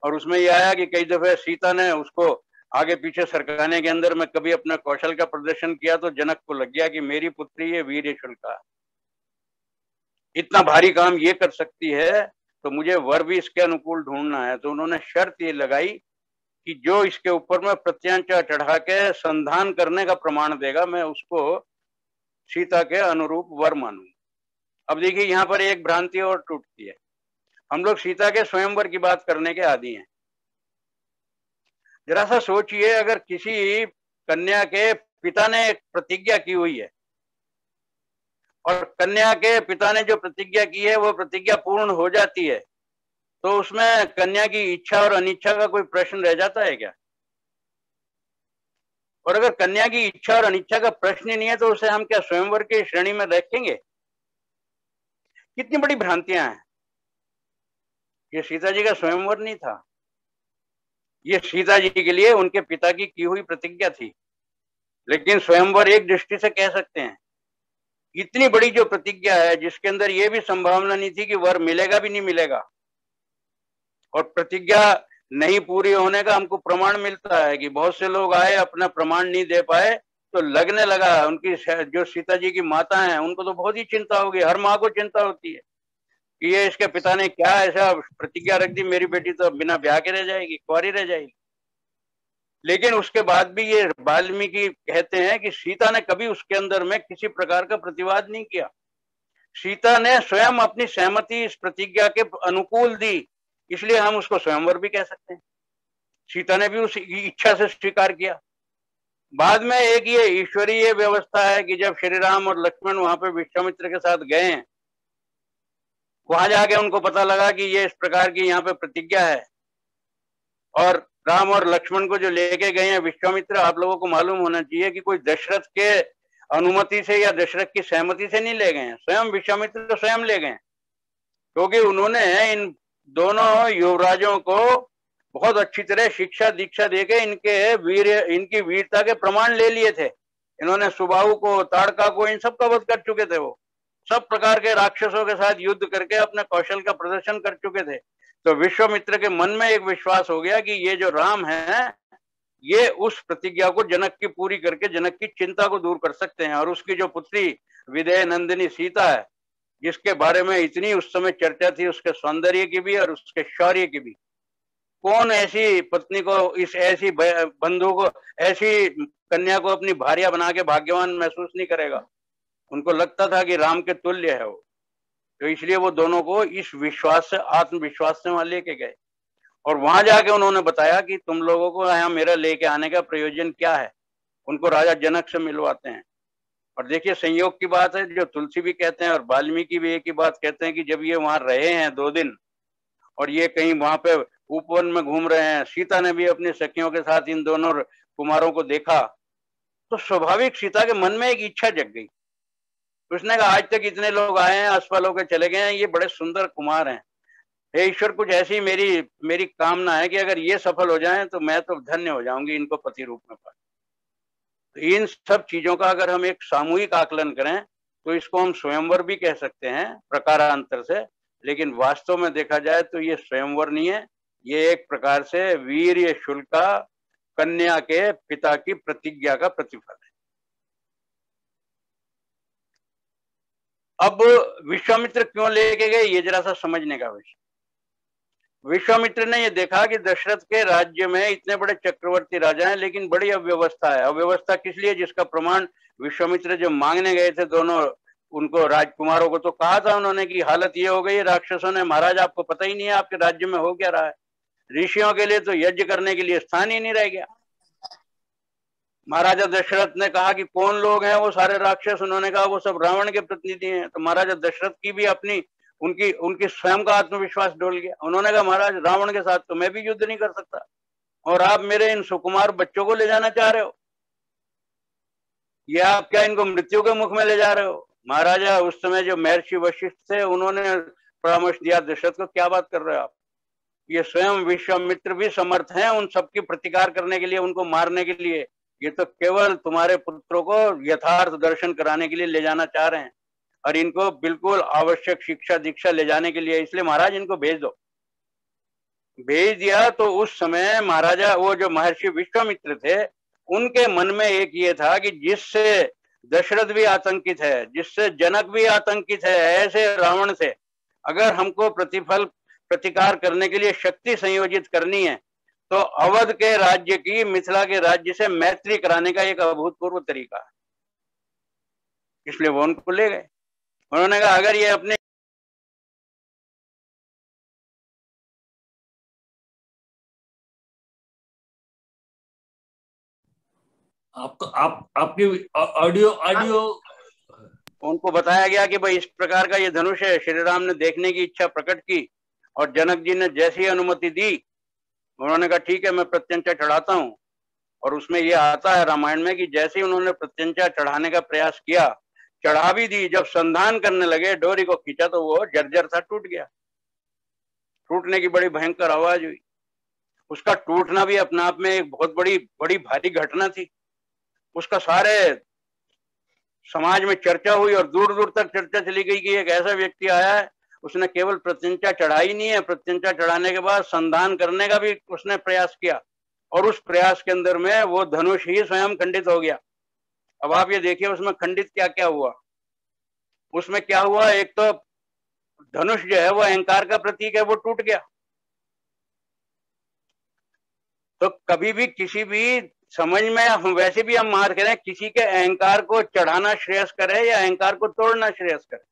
और उसमें यह आया कि कई दफे सीता ने उसको आगे पीछे सरकाने के अंदर में कभी अपने कौशल का प्रदर्शन किया तो जनक को लग गया कि मेरी पुत्री ये वीर शुल्का इतना भारी काम ये कर सकती है, तो मुझे वर भी इसके अनुकूल ढूंढना है। तो उन्होंने शर्त ये लगाई कि जो इसके ऊपर में प्रत्यंचा चढ़ा के संधान करने का प्रमाण देगा, मैं उसको सीता के अनुरूप वर मानूंगा। अब देखिए यहाँ पर एक भ्रांति और टूटती है। हम लोग सीता के स्वयंवर की बात करने के आदी हैं। जरा सा सोचिए, अगर किसी कन्या के पिता ने एक प्रतिज्ञा की हुई है और कन्या के पिता ने जो प्रतिज्ञा की है वो प्रतिज्ञा पूर्ण हो जाती है, तो उसमें कन्या की इच्छा और अनिच्छा का कोई प्रश्न रह जाता है क्या? और अगर कन्या की इच्छा और अनिच्छा का प्रश्न ही नहीं है तो उसे हम क्या स्वयंवर की श्रेणी में रखेंगे? कितनी बड़ी भ्रांतियां हैं। ये सीता जी का स्वयंवर नहीं था, ये सीता जी के लिए उनके पिता की हुई प्रतिज्ञा थी। लेकिन स्वयंवर एक दृष्टि से कह सकते हैं, इतनी बड़ी जो प्रतिज्ञा है जिसके अंदर ये भी संभावना नहीं थी कि वर मिलेगा भी नहीं मिलेगा, और प्रतिज्ञा नहीं पूरी होने का हमको प्रमाण मिलता है कि बहुत से लोग आए, अपना प्रमाण नहीं दे पाए, तो लगने लगा उनकी जो सीता जी की माता हैं उनको तो बहुत ही चिंता होगी। हर माँ को चिंता होती है कि ये इसके पिता ने क्या ऐसा प्रतिज्ञा रख दी, मेरी बेटी तो बिना ब्याह के रह जाएगी, कुंवारी रह जाएगी। लेकिन उसके बाद भी ये वाल्मीकि कहते हैं कि सीता ने कभी उसके अंदर में किसी प्रकार का प्रतिवाद नहीं किया। सीता ने स्वयं अपनी सहमति इस प्रतिज्ञा के अनुकूल दी, इसलिए हम उसको स्वयंवर भी कह सकते हैं। सीता ने भी उस इच्छा से स्वीकार किया। बाद में एक ये ईश्वरीय व्यवस्था है कि जब श्री राम और लक्ष्मण वहां पे विश्वामित्र के साथ गए हैं, वहां जाके उनको पता लगा कि ये इस प्रकार की यहाँ पे प्रतिज्ञा है, और राम और लक्ष्मण को जो लेके गए हैं विश्वामित्र, आप लोगों को मालूम होना चाहिए कि कोई दशरथ के अनुमति से या दशरथ की सहमति से नहीं ले गए हैं, स्वयं विश्वामित्र तो स्वयं ले गए, क्योंकि उन्होंने इन दोनों युवराजों को बहुत अच्छी तरह शिक्षा दीक्षा देके इनकी वीरता के प्रमाण ले लिए थे। इन्होंने सुबाहु को, ताड़का को, इन सब का वध कर चुके थे। वो सब प्रकार के राक्षसों के साथ युद्ध करके अपने कौशल का प्रदर्शन कर चुके थे। तो विश्वामित्र के मन में एक विश्वास हो गया कि ये जो राम है ये उस प्रतिज्ञा को जनक की पूरी करके जनक की चिंता को दूर कर सकते हैं। और उसकी जो पुत्री विदेह नंदिनी सीता है, जिसके बारे में इतनी उस समय चर्चा थी, उसके सौंदर्य की भी और उसके शौर्य की भी, कौन ऐसी पत्नी को, इस ऐसी बंधु को, ऐसी कन्या को अपनी भार्या बना के भाग्यवान महसूस नहीं करेगा। उनको लगता था कि राम के तुल्य है वो। तो इसलिए वो दोनों को इस विश्वास से, आत्मविश्वास से वहां लेके गए, और वहां जाके उन्होंने बताया कि तुम लोगों को यहाँ मेरा लेके आने का प्रयोजन क्या है। उनको राजा जनक से मिलवाते हैं। और देखिए संयोग की बात है, जो तुलसी भी कहते हैं और वाल्मीकि भी एक ही बात कहते हैं कि जब ये वहां रहे हैं 2 दिन और ये कहीं वहां पे उपवन में घूम रहे हैं, सीता ने भी अपने सखियों के साथ इन दोनों कुमारों को देखा, तो स्वाभाविक सीता के मन में एक इच्छा जग गई। उसने कहा आज तक इतने लोग आए हैं, असफल होकर चले गए हैं, ये बड़े सुंदर कुमार हैं, हे ईश्वर कुछ ऐसी मेरी कामना है कि अगर ये सफल हो जाएं तो मैं तो धन्य हो जाऊंगी इनको पति रूप में पा। तो इन सब चीजों का अगर हम एक सामूहिक आकलन करें तो इसको हम स्वयंवर भी कह सकते हैं प्रकारांतर से, लेकिन वास्तव में देखा जाए तो ये स्वयंवर नहीं है, ये एक प्रकार से वीर्य शुल्का कन्या के पिता की प्रतिज्ञा का प्रतिफल है। अब विश्वामित्र क्यों लेके गए, ये जरा सा समझने का विषय। विश्वामित्र ने ये देखा कि दशरथ के राज्य में इतने बड़े चक्रवर्ती राजा हैं, लेकिन बड़ी अव्यवस्था है। अव्यवस्था किस लिए, जिसका प्रमाण विश्वामित्र जब मांगने गए थे दोनों उनको राजकुमारों को, तो कहा था उन्होंने कि हालत ये हो गई राक्षसों ने, महाराज आपको पता ही नहीं है आपके राज्य में हो क्या रहा है, ऋषियों के लिए तो यज्ञ करने के लिए स्थान ही नहीं रह गया। महाराजा दशरथ ने कहा कि कौन लोग हैं वो सारे राक्षस, उन्होंने कहा वो सब रावण के प्रतिनिधि हैं। तो महाराजा दशरथ की भी अपनी उनकी स्वयं का आत्मविश्वास डोल गया। उन्होंने कहा महाराज रावण के साथ तो मैं भी युद्ध नहीं कर सकता, और आप मेरे इन सुकुमार बच्चों को ले जाना चाह रहे हो, या आप क्या इनको मृत्यु के मुख में ले जा रहे हो। महाराजा उस समय जो महर्षि वशिष्ठ थे उन्होंने परामर्श दिया दशरथ को, क्या बात कर रहे हो आप, ये स्वयं विश्वामित्र भी समर्थ हैं उन सबकी प्रतिकार करने के लिए, उनको मारने के लिए, ये तो केवल तुम्हारे पुत्रों को यथार्थ दर्शन कराने के लिए ले जाना चाह रहे हैं, और इनको बिल्कुल आवश्यक शिक्षा दीक्षा ले जाने के लिए, इसलिए महाराज इनको भेज दो। भेज दिया। तो उस समय महाराजा वो जो महर्षि विश्वामित्र थे उनके मन में एक ये था कि जिससे दशरथ भी आतंकित है, जिससे जनक भी आतंकित है, ऐसे रावण से अगर हमको प्रतिकार करने के लिए शक्ति संयोजित करनी है तो अवध के राज्य की मिथिला के राज्य से मैत्री कराने का एक अभूतपूर्व तरीका है। इसलिए वो उनको ले गए। उन्होंने कहा अगर ये अपने आपकी ऑडियो उनको बताया गया कि भाई इस प्रकार का ये धनुष है, श्री राम ने देखने की इच्छा प्रकट की और जनक जी ने जैसी अनुमति दी, उन्होंने कहा ठीक है मैं प्रत्यंचा चढ़ाता हूं। और उसमें ये आता है रामायण में कि जैसे ही उन्होंने प्रत्यंचा चढ़ाने का प्रयास किया, चढ़ा भी दी, जब संधान करने लगे, डोरी को खींचा तो वो जर्जर था, टूट गया। टूटने की बड़ी भयंकर आवाज हुई। उसका टूटना भी अपने आप में एक बहुत बड़ी भारी घटना थी। उसका सारे समाज में चर्चा हुई और दूर दूर तक चर्चा चली गई कि एक ऐसा व्यक्ति आया है, उसने केवल प्रत्यंचा चढ़ाई नहीं है, प्रत्यंचा चढ़ाने के बाद संधान करने का भी उसने प्रयास किया, और उस प्रयास के अंदर में वो धनुष ही स्वयं खंडित हो गया। अब आप ये देखिए उसमें खंडित क्या क्या हुआ। उसमें क्या हुआ, एक तो धनुष जो है वो अहंकार का प्रतीक है, वो टूट गया। तो कभी भी किसी भी समझ में हम वैसे भी हम मार करें, किसी के अहंकार को चढ़ाना श्रेयस्कर है या अहंकार को तोड़ना श्रेयस्कर है?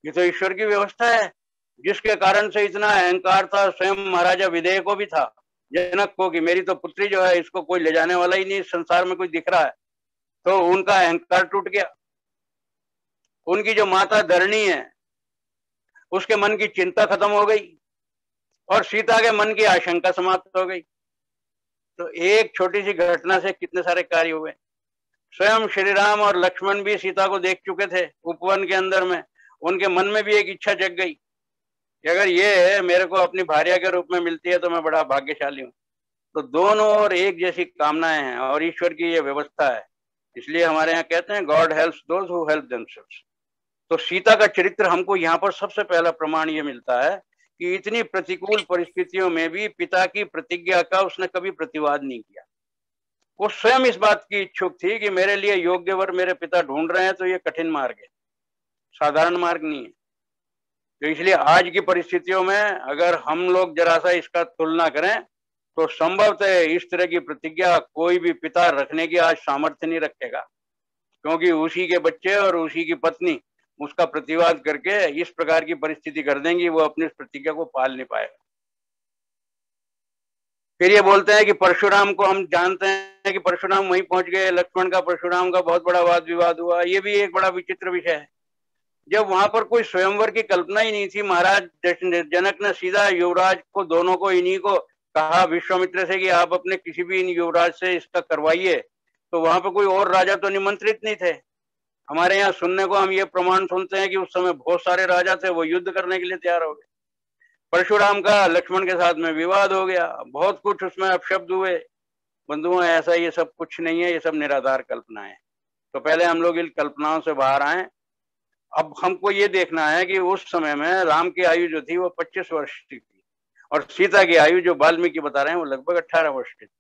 ये तो ईश्वर की व्यवस्था है, जिसके कारण से इतना अहंकार था स्वयं महाराजा विदेह को भी था, जनक को, कि मेरी तो पुत्री जो है इसको कोई ले जाने वाला ही नहीं, संसार में कोई दिख रहा है। तो उनका अहंकार टूट गया। उनकी जो माता धरणी है उसके मन की चिंता खत्म हो गई और सीता के मन की आशंका समाप्त हो गई। तो एक छोटी सी घटना से कितने सारे कार्य हुए। स्वयं श्री राम और लक्ष्मण भी सीता को देख चुके थे उपवन के अंदर में। उनके मन में भी एक इच्छा जग गई कि अगर ये मेरे को अपनी भार्या के रूप में मिलती है तो मैं बड़ा भाग्यशाली हूँ। तो दोनों और एक जैसी कामनाएं हैं और ईश्वर की ये व्यवस्था है। इसलिए हमारे यहाँ कहते हैं God helps those who help themselves. तो सीता का चरित्र हमको यहाँ पर सबसे पहला प्रमाण ये मिलता है कि इतनी प्रतिकूल परिस्थितियों में भी पिता की प्रतिज्ञा का उसने कभी प्रतिवाद नहीं किया। वो स्वयं इस बात की इच्छुक थी कि मेरे लिए योग्य वर मेरे पिता ढूंढ रहे हैं, तो ये कठिन मार्ग है, साधारण मार्ग नहीं है। तो इसलिए आज की परिस्थितियों में अगर हम लोग जरा सा इसका तुलना करें तो संभवतः इस तरह की प्रतिज्ञा कोई भी पिता रखने की आज सामर्थ्य नहीं रखेगा, क्योंकि उसी के बच्चे और उसी की पत्नी उसका प्रतिवाद करके इस प्रकार की परिस्थिति कर देंगी, वो अपनी प्रतिज्ञा को पाल नहीं पाएगा। फिर ये बोलते हैं कि परशुराम को हम जानते हैं कि परशुराम वहीं पहुंच गए, लक्ष्मण का परशुराम का बहुत बड़ा वाद विवाद हुआ। ये भी एक बड़ा विचित्र विषय है। जब वहां पर कोई स्वयंवर की कल्पना ही नहीं थी, महाराज जनक ने सीधा युवराज को, दोनों को, इन्हीं को कहा विश्वामित्र से कि आप अपने किसी भी इन युवराज से इसका करवाइए। तो वहां पर कोई और राजा तो निमंत्रित नहीं थे। हमारे यहाँ सुनने को हम ये प्रमाण सुनते हैं कि उस समय बहुत सारे राजा थे, वो युद्ध करने के लिए तैयार हो गए। परशुराम का लक्ष्मण के साथ में विवाद हो गया, बहुत कुछ उसमें अपशब्द हुए। बंधुओं, ऐसा ये सब कुछ नहीं है, ये सब निराधार कल्पनाएं हैं। तो पहले हम लोग इन कल्पनाओं से बाहर आए। अब हमको ये देखना है कि उस समय में राम की आयु जो थी वो 25 वर्ष की थी और सीता की आयु जो वाल्मीकि बता रहे हैं वो लगभग 18 वर्ष की थी।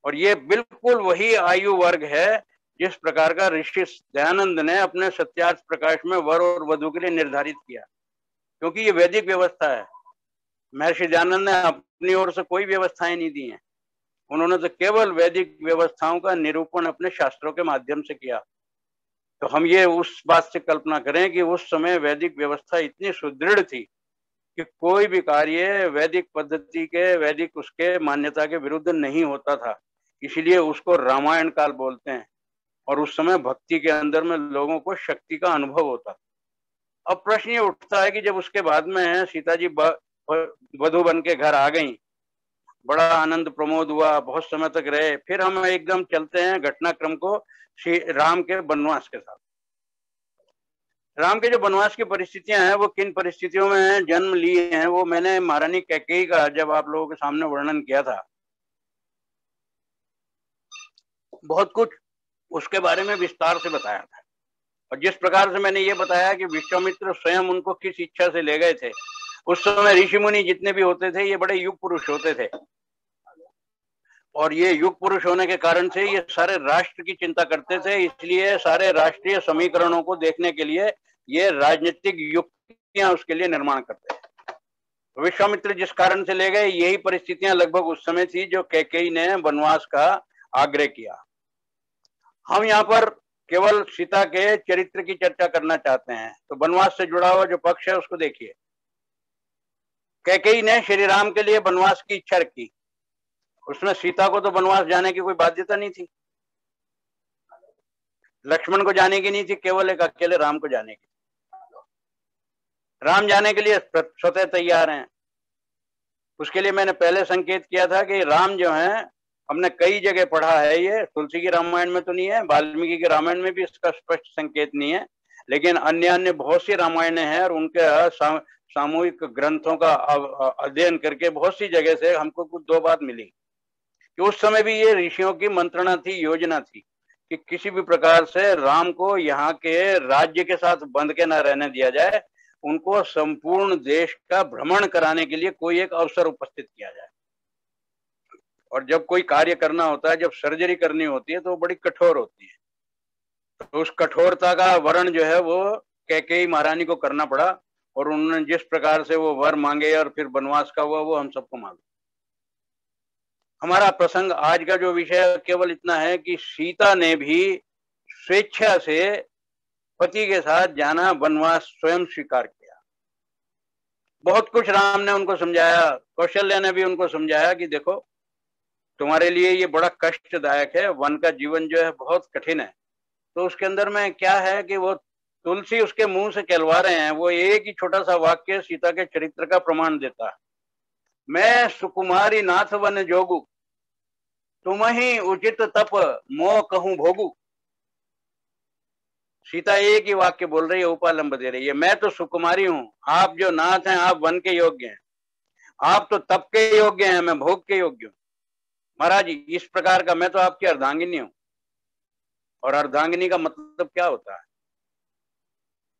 और ये बिल्कुल वही आयु वर्ग है जिस प्रकार का ऋषि दयानंद ने अपने सत्यार्थ प्रकाश में वर और वधु के लिए निर्धारित किया, क्योंकि ये वैदिक व्यवस्था है। महर्षि दयानंद ने अपनी ओर से कोई व्यवस्थाएं नहीं दी हैं, उन्होंने तो केवल वैदिक व्यवस्थाओं का निरूपण अपने शास्त्रों के माध्यम से किया। तो हम ये उस बात से कल्पना करें कि उस समय वैदिक व्यवस्था इतनी सुदृढ़ थी कि कोई भी कार्य वैदिक पद्धति के, वैदिक उसके मान्यता के विरुद्ध नहीं होता था। इसीलिए उसको रामायण काल बोलते हैं। और उस समय भक्ति के अंदर में लोगों को शक्ति का अनुभव होता था। अब प्रश्न ये उठता है कि जब उसके बाद में सीता जी वधु बन के घर आ गई, बड़ा आनंद प्रमोद हुआ, बहुत समय तक रहे। फिर हम एकदम चलते हैं घटनाक्रम को श्री राम के वनवास के साथ। राम के जो वनवास की परिस्थितियां हैं वो किन परिस्थितियों में जन्म लिए हैं, वो मैंने महारानी कैकेयी का जब आप लोगों के सामने वर्णन किया था, बहुत कुछ उसके बारे में विस्तार से बताया था। और जिस प्रकार से मैंने ये बताया कि विश्वामित्र स्वयं उनको किस इच्छा से ले गए थे, उस समय ऋषि मुनि जितने भी होते थे ये बड़े युग पुरुष होते थे, और ये युग पुरुष होने के कारण से ये सारे राष्ट्र की चिंता करते थे। इसलिए सारे राष्ट्रीय समीकरणों को देखने के लिए ये राजनीतिक युक्तियां उसके लिए निर्माण करते हैं। विश्वामित्र जिस कारण से ले गए, यही परिस्थितियां लगभग उस समय थी जो कैकेयी ने वनवास का आग्रह किया। हम यहाँ पर केवल सीता के चरित्र की चर्चा करना चाहते हैं। तो वनवास से जुड़ा हुआ जो पक्ष है उसको देखिए। कैकेयी ने श्री राम के लिए वनवास की इच्छा रखी। उसमें सीता को तो वनवास जाने की कोई बाध्यता नहीं थी, लक्ष्मण को जाने की नहीं थी, केवल एक अकेले राम को जाने की। राम जाने के लिए स्वतः तैयार हैं। उसके लिए मैंने पहले संकेत किया था कि राम जो है हमने कई जगह पढ़ा है, ये तुलसी की रामायण में तो नहीं है, वाल्मीकि के रामायण में भी इसका स्पष्ट संकेत नहीं है, लेकिन अन्य अन्य बहुत सी रामायणें हैं और उनके सामूहिक ग्रंथों का अध्ययन करके बहुत सी जगह से हमको कुछ दो बात मिली कि उस समय भी ये ऋषियों की मंत्रणा थी, योजना थी कि किसी भी प्रकार से राम को यहाँ के राज्य के साथ बंध के न रहने दिया जाए, उनको संपूर्ण देश का भ्रमण कराने के लिए कोई एक अवसर उपस्थित किया जाए। और जब कोई कार्य करना होता है, जब सर्जरी करनी होती है, तो वो बड़ी कठोर होती है। तो उस कठोरता का वर्ण जो है वो कैकेयी महारानी को करना पड़ा, और उन्होंने जिस प्रकार से वो वर मांगे और फिर वनवास का हुआ, वो हम सबको मालूम। हमारा प्रसंग आज का जो विषय केवल इतना है कि सीता ने भी स्वेच्छा से पति के साथ जाना, वनवास स्वयं स्वीकार किया। बहुत कुछ राम ने उनको समझाया, कौशल्या ने भी उनको समझाया कि देखो तुम्हारे लिए ये बड़ा कष्टदायक है, वन का जीवन जो है बहुत कठिन है। तो उसके अंदर में क्या है कि वो तुलसी उसके मुंह से कहलवा रहे हैं, वो एक ही छोटा सा वाक्य सीता के चरित्र का प्रमाण देता है। मैं सुकुमारी नाथ वन जोगु, तुम ही उचित तप मोह कहूं भोगु। सीता एक ही वाक्य बोल रही है, उपालंब दे रही है, मैं तो सुकुमारी हूं, आप जो नाथ हैं आप वन के योग्य हैं, आप तो तप के योग्य हैं, मैं भोग के योग्य हूं। महाराज इस प्रकार का मैं तो आपकी अर्धांगिनी हूं। और अर्धांगिनी का मतलब क्या होता है?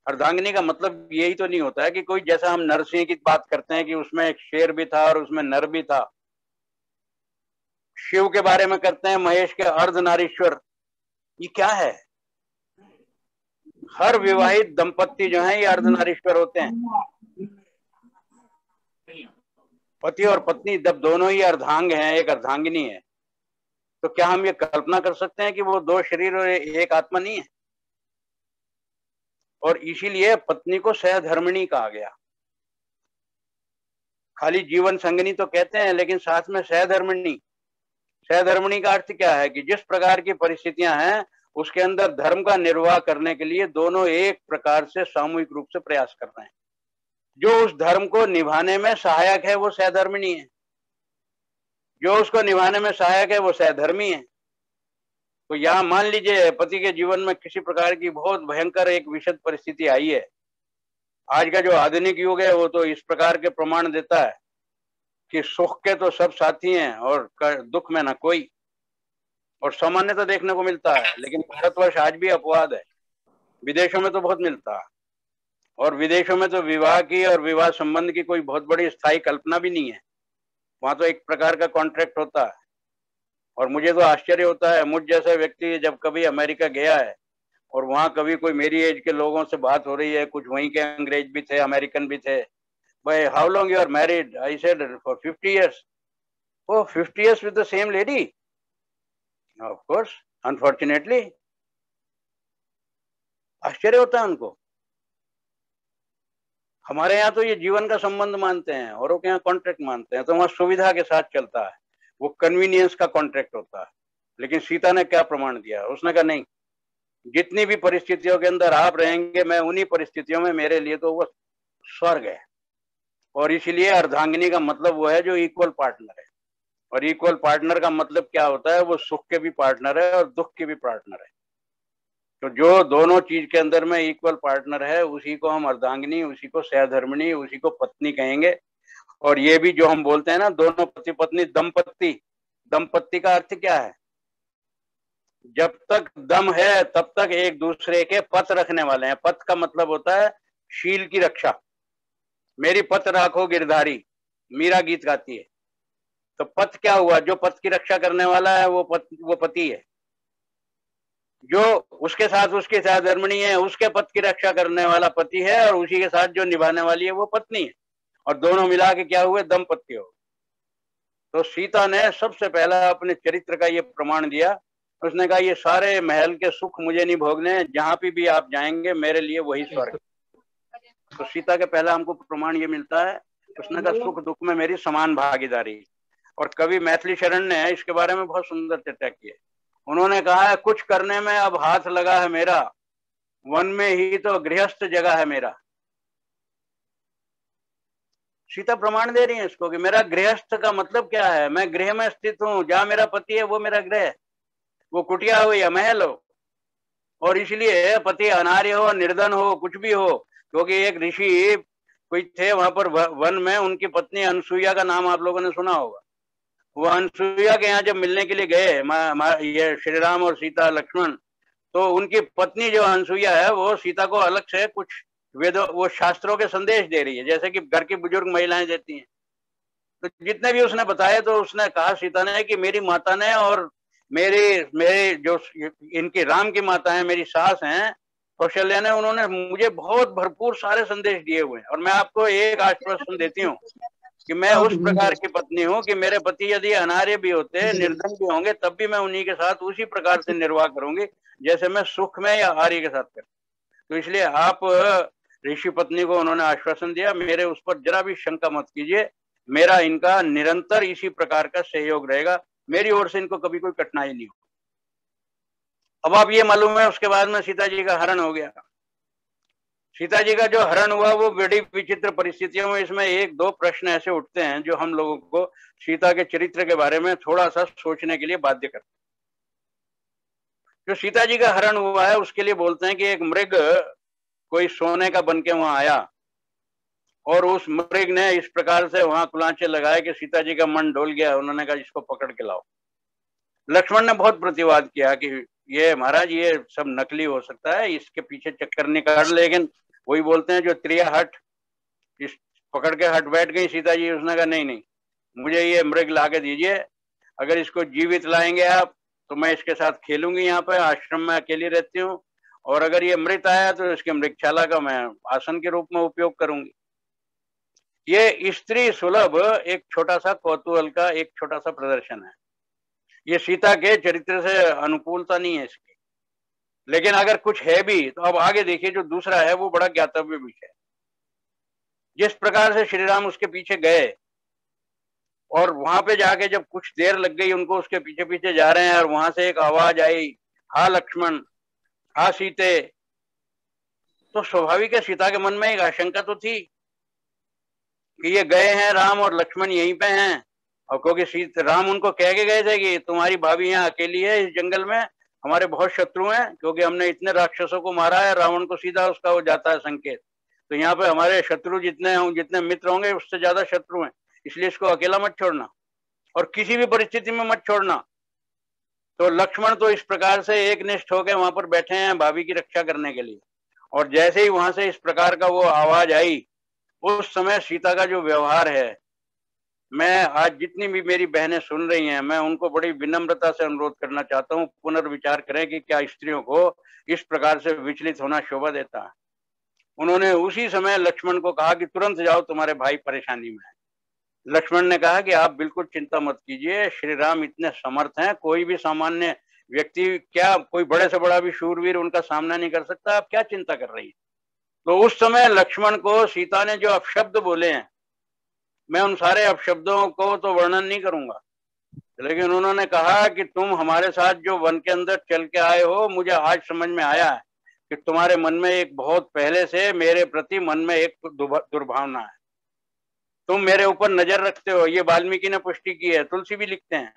अर्धांगिनी का मतलब यही तो नहीं होता है कि कोई, जैसा हम नरसिंह की बात करते हैं कि उसमें एक शेर भी था और उसमें नर भी था, शिव के बारे में करते हैं महेश के अर्धनारीश्वर। ये क्या है? हर विवाहित दंपत्ति जो है ये अर्धनारीश्वर होते हैं। पति और पत्नी जब दोनों ही अर्धांग हैं, एक अर्धांगिनी है, तो क्या हम ये कल्पना कर सकते हैं कि वो दो शरीर और एक आत्मा नहीं है? और इसीलिए पत्नी को सहधर्मिणी कहा गया। खाली जीवन संगनी तो कहते हैं, लेकिन साथ में सहधर्मिणी। सहधर्मिणी का अर्थ क्या है कि जिस प्रकार की परिस्थितियां हैं उसके अंदर धर्म का निर्वाह करने के लिए दोनों एक प्रकार से सामूहिक रूप से प्रयास कर रहे हैं। जो उस धर्म को निभाने में सहायक है वो सहधर्मिणी है, जो उसको निभाने में सहायक है वो सहधर्मी है। तो यहाँ मान लीजिए पति के जीवन में किसी प्रकार की बहुत भयंकर एक विषद परिस्थिति आई है। आज का जो आधुनिक युग है वो तो इस प्रकार के प्रमाण देता है कि सुख के तो सब साथी हैं और दुख में ना कोई, और सामान्यतः देखने को मिलता है। लेकिन भारतवर्ष आज भी अपवाद है, विदेशों में तो बहुत मिलता है। और विदेशों में तो विवाह की और विवाह संबंध की कोई बहुत बड़ी स्थायी कल्पना भी नहीं है, वहां तो एक प्रकार का कॉन्ट्रैक्ट होता है। और मुझे तो आश्चर्य होता है, मुझ जैसा व्यक्ति जब कभी अमेरिका गया है और वहां कभी कोई मेरी एज के लोगों से बात हो रही है, कुछ वहीं के अंग्रेज भी थे, अमेरिकन भी थे, भाई how long you are married? I said for 50 years. Oh, 50 years with the same lady? Of course, unfortunately. आश्चर्य होता है उनको। हमारे यहाँ तो ये जीवन का संबंध मानते हैं, औरों के यहाँ कॉन्ट्रैक्ट मानते हैं, तो वहां सुविधा के साथ चलता है, वो कन्वीनियंस का कॉन्ट्रैक्ट होता है। लेकिन सीता ने क्या प्रमाण दिया? उसने कहा नहीं, जितनी भी परिस्थितियों के अंदर आप रहेंगे, मैं उन्हीं परिस्थितियों में, मेरे लिए तो वो स्वर्ग है। और इसीलिए अर्धांगिनी का मतलब वो है जो इक्वल पार्टनर है। और इक्वल पार्टनर का मतलब क्या होता है? वो सुख के भी पार्टनर है और दुख के भी पार्टनर है। तो जो दोनों चीज के अंदर में इक्वल पार्टनर है, उसी को हम अर्धांगिनी, उसी को सहधर्मिणी, उसी को पत्नी कहेंगे। और ये भी जो हम बोलते हैं ना, दोनों पति पत्नी दंपत्ति, दंपत्ति का अर्थ क्या है? जब तक दम है तब तक एक दूसरे के पथ रखने वाले हैं। पथ का मतलब होता है शील की रक्षा। मेरी पथ राखो गिरधारी, मीरा गीत गाती है। तो पथ क्या हुआ? जो पथ की रक्षा करने वाला है वो पति है। जो उसके साथ उसकी सहधर्मिणी है, उसके पथ की रक्षा करने वाला पति है, और उसी के साथ जो निभाने वाली है वो पत्नी है। और दोनों मिला के क्या हुए? दंपत्ति हो। तो सीता ने सबसे पहला अपने चरित्र का ये प्रमाण दिया। उसने कहा ये सारे महल के सुख मुझे नहीं भोगने, जहां पे भी आप जाएंगे मेरे लिए वही स्वर्ग। तो सीता के पहला हमको प्रमाण ये मिलता है, उसने कहा सुख दुख में मेरी समान भागीदारी। और कवि मैथिली शरण ने इसके बारे में बहुत सुंदर चर्चा की है। उन्होंने कहा है, कुछ करने में अब हाथ लगा है मेरा, वन में ही तो गृहस्थ जगह है मेरा। सीता प्रमाण दे रही है इसको कि मेरा गृहस्थ का मतलब क्या है, मैं गृह में स्थित हूँ, जहां मेरा पति है वो मेरा गृह, वो कुटिया हो या महल हो। और इसलिए पति अनार्य हो, निर्धन हो, कुछ भी हो, क्योंकि एक ऋषि कोई थे वहां पर वन में, उनकी पत्नी अनसुईया का नाम आप लोगों ने सुना होगा। वो अनसुईया के यहाँ जब मिलने के लिए गए ये श्री राम और सीता लक्ष्मण, तो उनकी पत्नी जो अनसुईया है वो सीता को अलग से कुछ वेदों वो शास्त्रों के संदेश दे रही है, जैसे कि घर की बुजुर्ग महिलाएं देती हैं। तो जितने भी उसने बताया, तो उसने कहा सीता ने कि मेरी माता ने और मेरे जो इनकी राम की माता है, मेरी सास हैं कौशल्या ने, उन्होंने मुझे बहुत भरपूर सारे संदेश दिए हुए हैं। और मैं आपको एक आश्वासन देती हूँ कि मैं उस प्रकार की पत्नी हूँ कि मेरे पति यदि अनार्य भी होते, निर्धन भी होंगे, तब भी मैं उन्हीं के साथ उसी प्रकार से निर्वाह करूंगी जैसे मैं सुख में या आर्य के साथ करती। तो इसलिए आप ऋषि पत्नी को उन्होंने आश्वासन दिया, मेरे उस पर जरा भी शंका मत कीजिए, मेरा इनका निरंतर इसी प्रकार का सहयोग रहेगा, मेरी ओर से इनको कभी कोई कठिनाई नहीं हो। अब आप ये मालूम है उसके बाद में सीता जी का हरण हो गया। सीता जी का जो हरण हुआ वो बड़ी विचित्र परिस्थितियों में, इसमें एक दो प्रश्न ऐसे उठते हैं जो हम लोगों को सीता के चरित्र के बारे में थोड़ा सा सोचने के लिए बाध्य करते हैं। जो सीता जी का हरण हुआ है उसके लिए बोलते हैं कि एक मृग कोई सोने का बन के वहां आया, और उस मृग ने इस प्रकार से वहां कुलांचे लगाए कि सीता जी का मन डोल गया। उन्होंने कहा इसको पकड़ के लाओ। लक्ष्मण ने बहुत प्रतिवाद किया कि ये महाराज ये सब नकली हो सकता है, इसके पीछे चक्कर निकाल, लेकिन वही बोलते हैं जो त्रिया हट, इस पकड़ के हट बैठ गई सीता जी। उसने कहा नहीं नहीं, मुझे ये मृग ला के दीजिए, अगर इसको जीवित लाएंगे आप तो मैं इसके साथ खेलूंगी, यहाँ पे आश्रम में अकेली रहती हूँ, और अगर ये मृत आया तो इसके मृगशाला का मैं आसन के रूप में उपयोग करूंगी। ये स्त्री सुलभ एक छोटा सा कौतूहल का एक छोटा सा प्रदर्शन है, ये सीता के चरित्र से अनुकूलता नहीं है इसकी। लेकिन अगर कुछ है भी तो अब आगे देखिए, जो दूसरा है वो बड़ा ज्ञातव्य विषय है। जिस प्रकार से श्री राम उसके पीछे गए और वहां पे जाके जब कुछ देर लग गई उनको, उसके पीछे पीछे जा रहे हैं, और वहां से एक आवाज आई, हा लक्ष्मण, हा सीते, तो स्वाभाविक है सीता के मन में एक आशंका तो थी कि ये गए हैं राम और लक्ष्मण यहीं पे हैं, और क्योंकि राम उनको कह के गए थे कि तुम्हारी भाभी यहाँ अकेली है इस जंगल में, हमारे बहुत शत्रु हैं, क्योंकि हमने इतने राक्षसों को मारा है, रावण को सीधा उसका हो जाता है संकेत, तो यहाँ पे हमारे शत्रु जितने मित्र होंगे उससे ज्यादा शत्रु हैं, इसलिए इसको अकेला मत छोड़ना और किसी भी परिस्थिति में मत छोड़ना। तो लक्ष्मण तो इस प्रकार से एक निष्ठ होकर वहां पर बैठे हैं भाभी की रक्षा करने के लिए, और जैसे ही वहां से इस प्रकार का वो आवाज आई, उस समय सीता का जो व्यवहार है, मैं आज जितनी भी मेरी बहनें सुन रही हैं, मैं उनको बड़ी विनम्रता से अनुरोध करना चाहता हूँ, पुनर्विचार करें कि क्या स्त्रियों को इस प्रकार से विचलित होना शोभा देता है। उन्होंने उसी समय लक्ष्मण को कहा कि तुरंत जाओ, तुम्हारे भाई परेशानी में है। लक्ष्मण ने कहा कि आप बिल्कुल चिंता मत कीजिए, श्री राम इतने समर्थ हैं, कोई भी सामान्य व्यक्ति, क्या कोई बड़े से बड़ा भी शूरवीर उनका सामना नहीं कर सकता, आप क्या चिंता कर रही है। तो उस समय लक्ष्मण को सीता ने जो अपशब्द बोले हैं, मैं उन सारे अपशब्दों को तो वर्णन नहीं करूंगा, लेकिन उन्होंने कहा कि तुम हमारे साथ जो वन के अंदर चल के आए हो, मुझे आज समझ में आया है कि तुम्हारे मन में एक बहुत पहले से मेरे प्रति मन में एक दुर्भावना है, तुम मेरे ऊपर नजर रखते हो। ये वाल्मीकि ने पुष्टि की है, तुलसी भी लिखते हैं।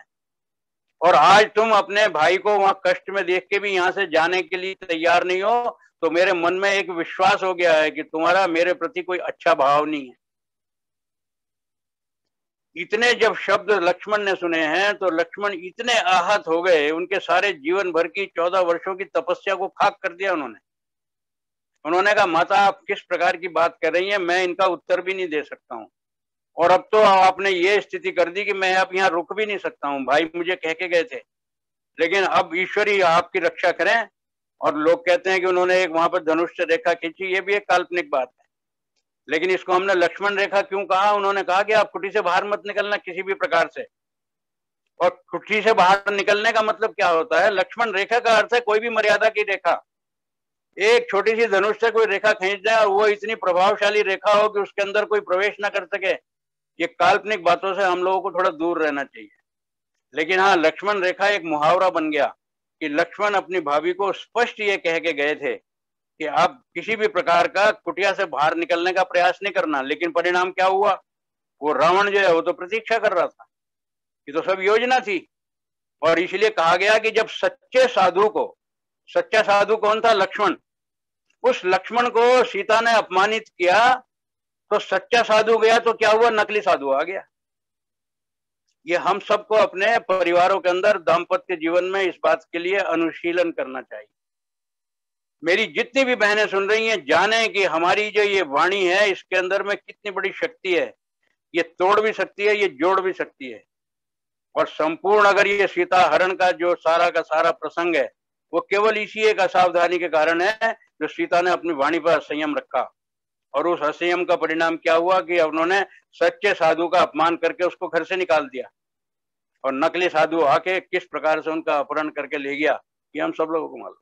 और आज तुम अपने भाई को वहां कष्ट में देख के भी यहाँ से जाने के लिए तैयार नहीं हो, तो मेरे मन में एक विश्वास हो गया है कि तुम्हारा मेरे प्रति कोई अच्छा भाव नहीं है। इतने जब शब्द लक्ष्मण ने सुने हैं तो लक्ष्मण इतने आहत हो गए, उनके सारे जीवन भर की 14 वर्षों की तपस्या को खाक कर दिया उन्होंने कहा माता आप किस प्रकार की बात कर रही हैं, मैं इनका उत्तर भी नहीं दे सकता हूँ, और अब तो आपने ये स्थिति कर दी कि मैं अब यहाँ रुक भी नहीं सकता हूँ। भाई मुझे कह के गए थे, लेकिन अब ईश्वर ही आपकी रक्षा करें। और लोग कहते हैं कि उन्होंने एक वहां पर धनुष से रेखा खींची, ये भी एक काल्पनिक बात है, लेकिन इसको हमने लक्ष्मण रेखा क्यों कहा। उन्होंने कहा कि आप कुटी से बाहर मत निकलना किसी भी प्रकार से, और कुटी से बाहर निकलने का मतलब क्या होता है, लक्ष्मण रेखा का अर्थ है कोई भी मर्यादा की रेखा। एक छोटी सी धनुष से कोई रेखा खींच जाए और वो इतनी प्रभावशाली रेखा हो कि उसके अंदर कोई प्रवेश ना कर सके, ये काल्पनिक बातों से हम लोगों को थोड़ा दूर रहना चाहिए। लेकिन हाँ, लक्ष्मण रेखा एक मुहावरा बन गया कि लक्ष्मण अपनी भाभी को स्पष्ट ये कह के गए थे कि आप किसी भी प्रकार का कुटिया से बाहर निकलने का प्रयास नहीं करना। लेकिन परिणाम क्या हुआ, वो रावण जो है वो तो प्रतीक्षा कर रहा था, ये तो सब योजना थी। और इसलिए कहा गया कि जब सच्चे साधु को, सच्चा साधु कौन था? लक्ष्मण। उस लक्ष्मण को सीता ने अपमानित किया तो सच्चा साधु गया तो क्या हुआ? नकली साधु आ गया। ये हम सबको अपने परिवारों के अंदर दाम्पत्य जीवन में इस बात के लिए अनुशीलन करना चाहिए। मेरी जितनी भी बहनें सुन रही हैं, जाने कि हमारी जो ये वाणी है इसके अंदर में कितनी बड़ी शक्ति है। ये तोड़ भी सकती है, ये जोड़ भी सकती है। और संपूर्ण अगर ये सीता हरण का जो सारा का सारा प्रसंग है वो केवल इसी एक असावधानी के कारण है जो सीता ने अपनी वाणी पर संयम रखा। और उस असंयम का परिणाम क्या हुआ कि उन्होंने सच्चे साधु का अपमान करके उसको घर से निकाल दिया और नकली साधु आके किस प्रकार से उनका अपहरण करके ले गया, ये हम सब लोगों को मालूम।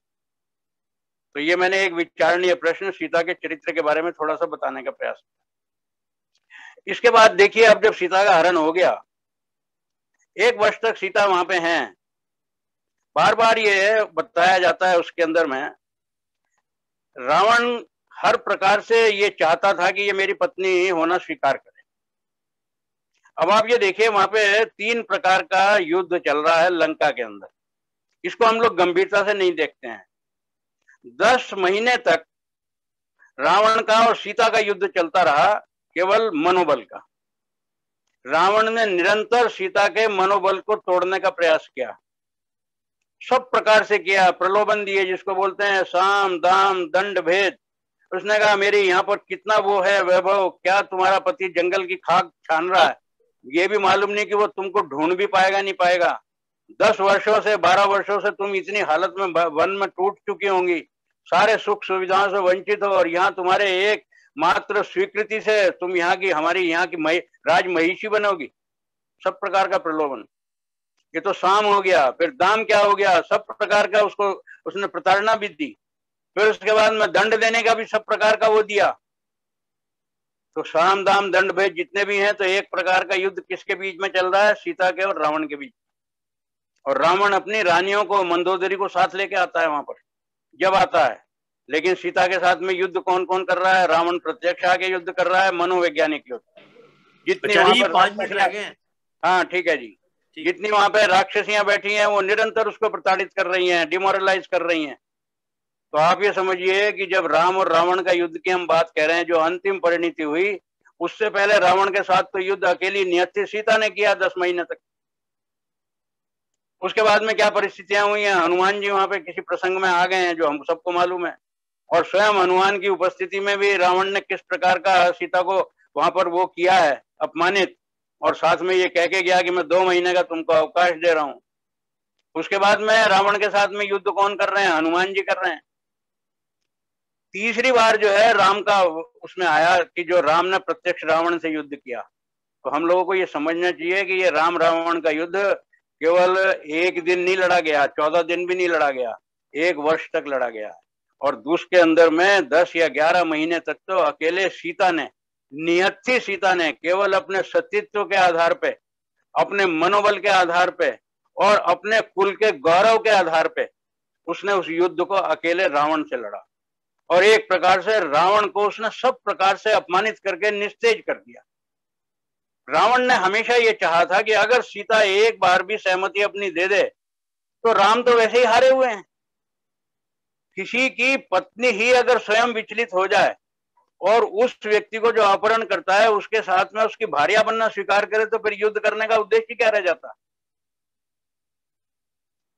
तो ये मैंने एक विचारणीय प्रश्न सीता के चरित्र के बारे में थोड़ा सा बताने का प्रयास किया। इसके बाद देखिए, अब जब सीता का हरण हो गया, 1 वर्ष तक सीता वहां पे हैं। बार बार ये बताया जाता है उसके अंदर में, रावण हर प्रकार से ये चाहता था कि ये मेरी पत्नी होना स्वीकार करे। अब आप ये देखिए, वहां पे 3 प्रकार का युद्ध चल रहा है लंका के अंदर। इसको हम लोग गंभीरता से नहीं देखते हैं। 10 महीने तक रावण का और सीता का युद्ध चलता रहा, केवल मनोबल का। रावण ने निरंतर सीता के मनोबल को तोड़ने का प्रयास किया, सब प्रकार से किया, प्रलोभन दिए, जिसको बोलते हैं साम दाम दंड भेद। उसने कहा मेरी यहाँ पर कितना वो है वैभव, क्या तुम्हारा पति जंगल की खाक छान रहा है, ये भी मालूम नहीं कि वो तुमको ढूंढ भी पाएगा नहीं पाएगा। 10 वर्षों से 12 वर्षों से तुम इतनी हालत में वन में टूट चुकी होंगी, सारे सुख सुविधाओं से वंचित हो, और यहाँ तुम्हारे एक मात्र स्वीकृति से तुम यहाँ की, हमारी यहाँ की राजमहिषी बनोगी। सब प्रकार का प्रलोभन। ये तो साम हो गया। फिर दाम क्या हो गया? सब प्रकार का उसको उसने प्रताड़ना भी दी। फिर उसके बाद में दंड देने का भी सब प्रकार का वो दिया। तो साम दाम दंड भेद जितने भी हैं, तो एक प्रकार का युद्ध किसके बीच में चल रहा है? सीता के और रावण के बीच। और रावण अपनी रानियों को, मंदोदरी को साथ लेके आता है वहां पर, जब आता है। लेकिन सीता के साथ में युद्ध कौन कौन कर रहा है? रावण प्रत्यक्ष आके युद्ध कर रहा है, मनोवैज्ञानिक युद्ध। जितनी वहां पर 5 मिनट लगे। हाँ ठीक है जी। जितनी वहां पे राक्षसियां बैठी हैं वो निरंतर उसको प्रताड़ित कर रही हैं, डिमोरलाइज कर रही हैं। तो आप ये समझिए कि जब राम और रावण का युद्ध की हम बात कह रहे हैं, जो अंतिम परिणति हुई, उससे पहले रावण के साथ तो युद्ध अकेली नियति सीता ने किया 10 महीने तक। उसके बाद में क्या परिस्थितियां हुई हैं? हनुमान जी वहां पे किसी प्रसंग में आ गए हैं, जो हम सबको मालूम है। और स्वयं हनुमान की उपस्थिति में भी रावण ने किस प्रकार का सीता को वहां पर वो किया है, अपमानित। और साथ में ये कह के गया कि मैं 2 महीने का तुमको अवकाश दे रहा हूं। उसके बाद में रावण के साथ में युद्ध कौन कर रहे हैं? हनुमान जी कर रहे हैं। तीसरी बार जो है राम का उसमें आया कि जो राम ने प्रत्यक्ष रावण से युद्ध किया। तो हम लोगों को ये समझना चाहिए कि ये राम रावण का युद्ध केवल 1 दिन नहीं लड़ा गया, 14 दिन भी नहीं लड़ा गया, 1 वर्ष तक लड़ा गया। और उसके अंदर में 10 या 11 महीने तक तो अकेले सीता ने, नियति सीता ने, केवल अपने सतीत्व के आधार पे, अपने मनोबल के आधार पे और अपने कुल के गौरव के आधार पे उसने उस युद्ध को अकेले रावण से लड़ा। और एक प्रकार से रावण को उसने सब प्रकार से अपमानित करके निस्तेज कर दिया। रावण ने हमेशा ये चाहा था कि अगर सीता एक बार भी सहमति अपनी दे दे तो राम तो वैसे ही हारे हुए हैं। किसी की पत्नी ही अगर स्वयं विचलित हो जाए और उस व्यक्ति को जो अपहरण करता है उसके साथ में उसकी भार्या बनना स्वीकार करे, तो फिर युद्ध करने का उद्देश्य क्या रह जाता?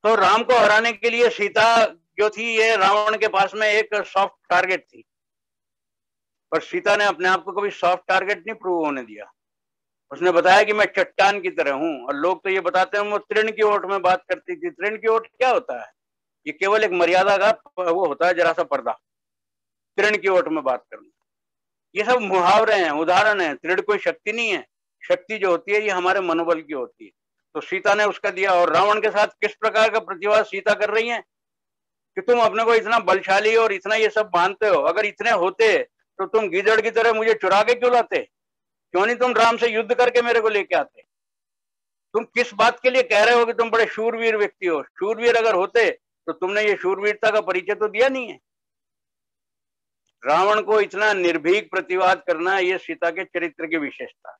तो राम को हराने के लिए सीता जो थी, ये रावण के पास में एक सॉफ्ट टारगेट थी। पर सीता ने अपने आप को कभी सॉफ्ट टारगेट नहीं प्रूव होने दिया। उसने बताया कि मैं चट्टान की तरह हूं। और लोग तो ये बताते हैं वो तृण की ओट में बात करती थी। तृण की ओट क्या होता है? ये केवल एक मर्यादा का वो होता है, जरा सा पर्दा। तृण की ओट में बात करना, ये सब मुहावरे हैं, उदाहरण है। तृण कोई शक्ति नहीं है। शक्ति जो होती है ये हमारे मनोबल की होती है। तो सीता ने उसका दिया। और रावण के साथ किस प्रकार का प्रतिवाद सीता कर रही है कि तुम अपने को इतना बलशाली और इतना ये सब मानते हो, अगर इतने होते तो तुम गीदड़ की तरह मुझे चुरा के क्यों लाते? क्यों नहीं तुम राम से युद्ध करके मेरे को लेके आते? तुम किस बात के लिए कह रहे हो कि तुम बड़े शूरवीर व्यक्ति हो? शूरवीर अगर होते तो तुमने ये शूरवीरता का परिचय तो दिया नहीं है। रावण को इतना निर्भीक प्रतिवाद करना, ये सीता के चरित्र की विशेषता है।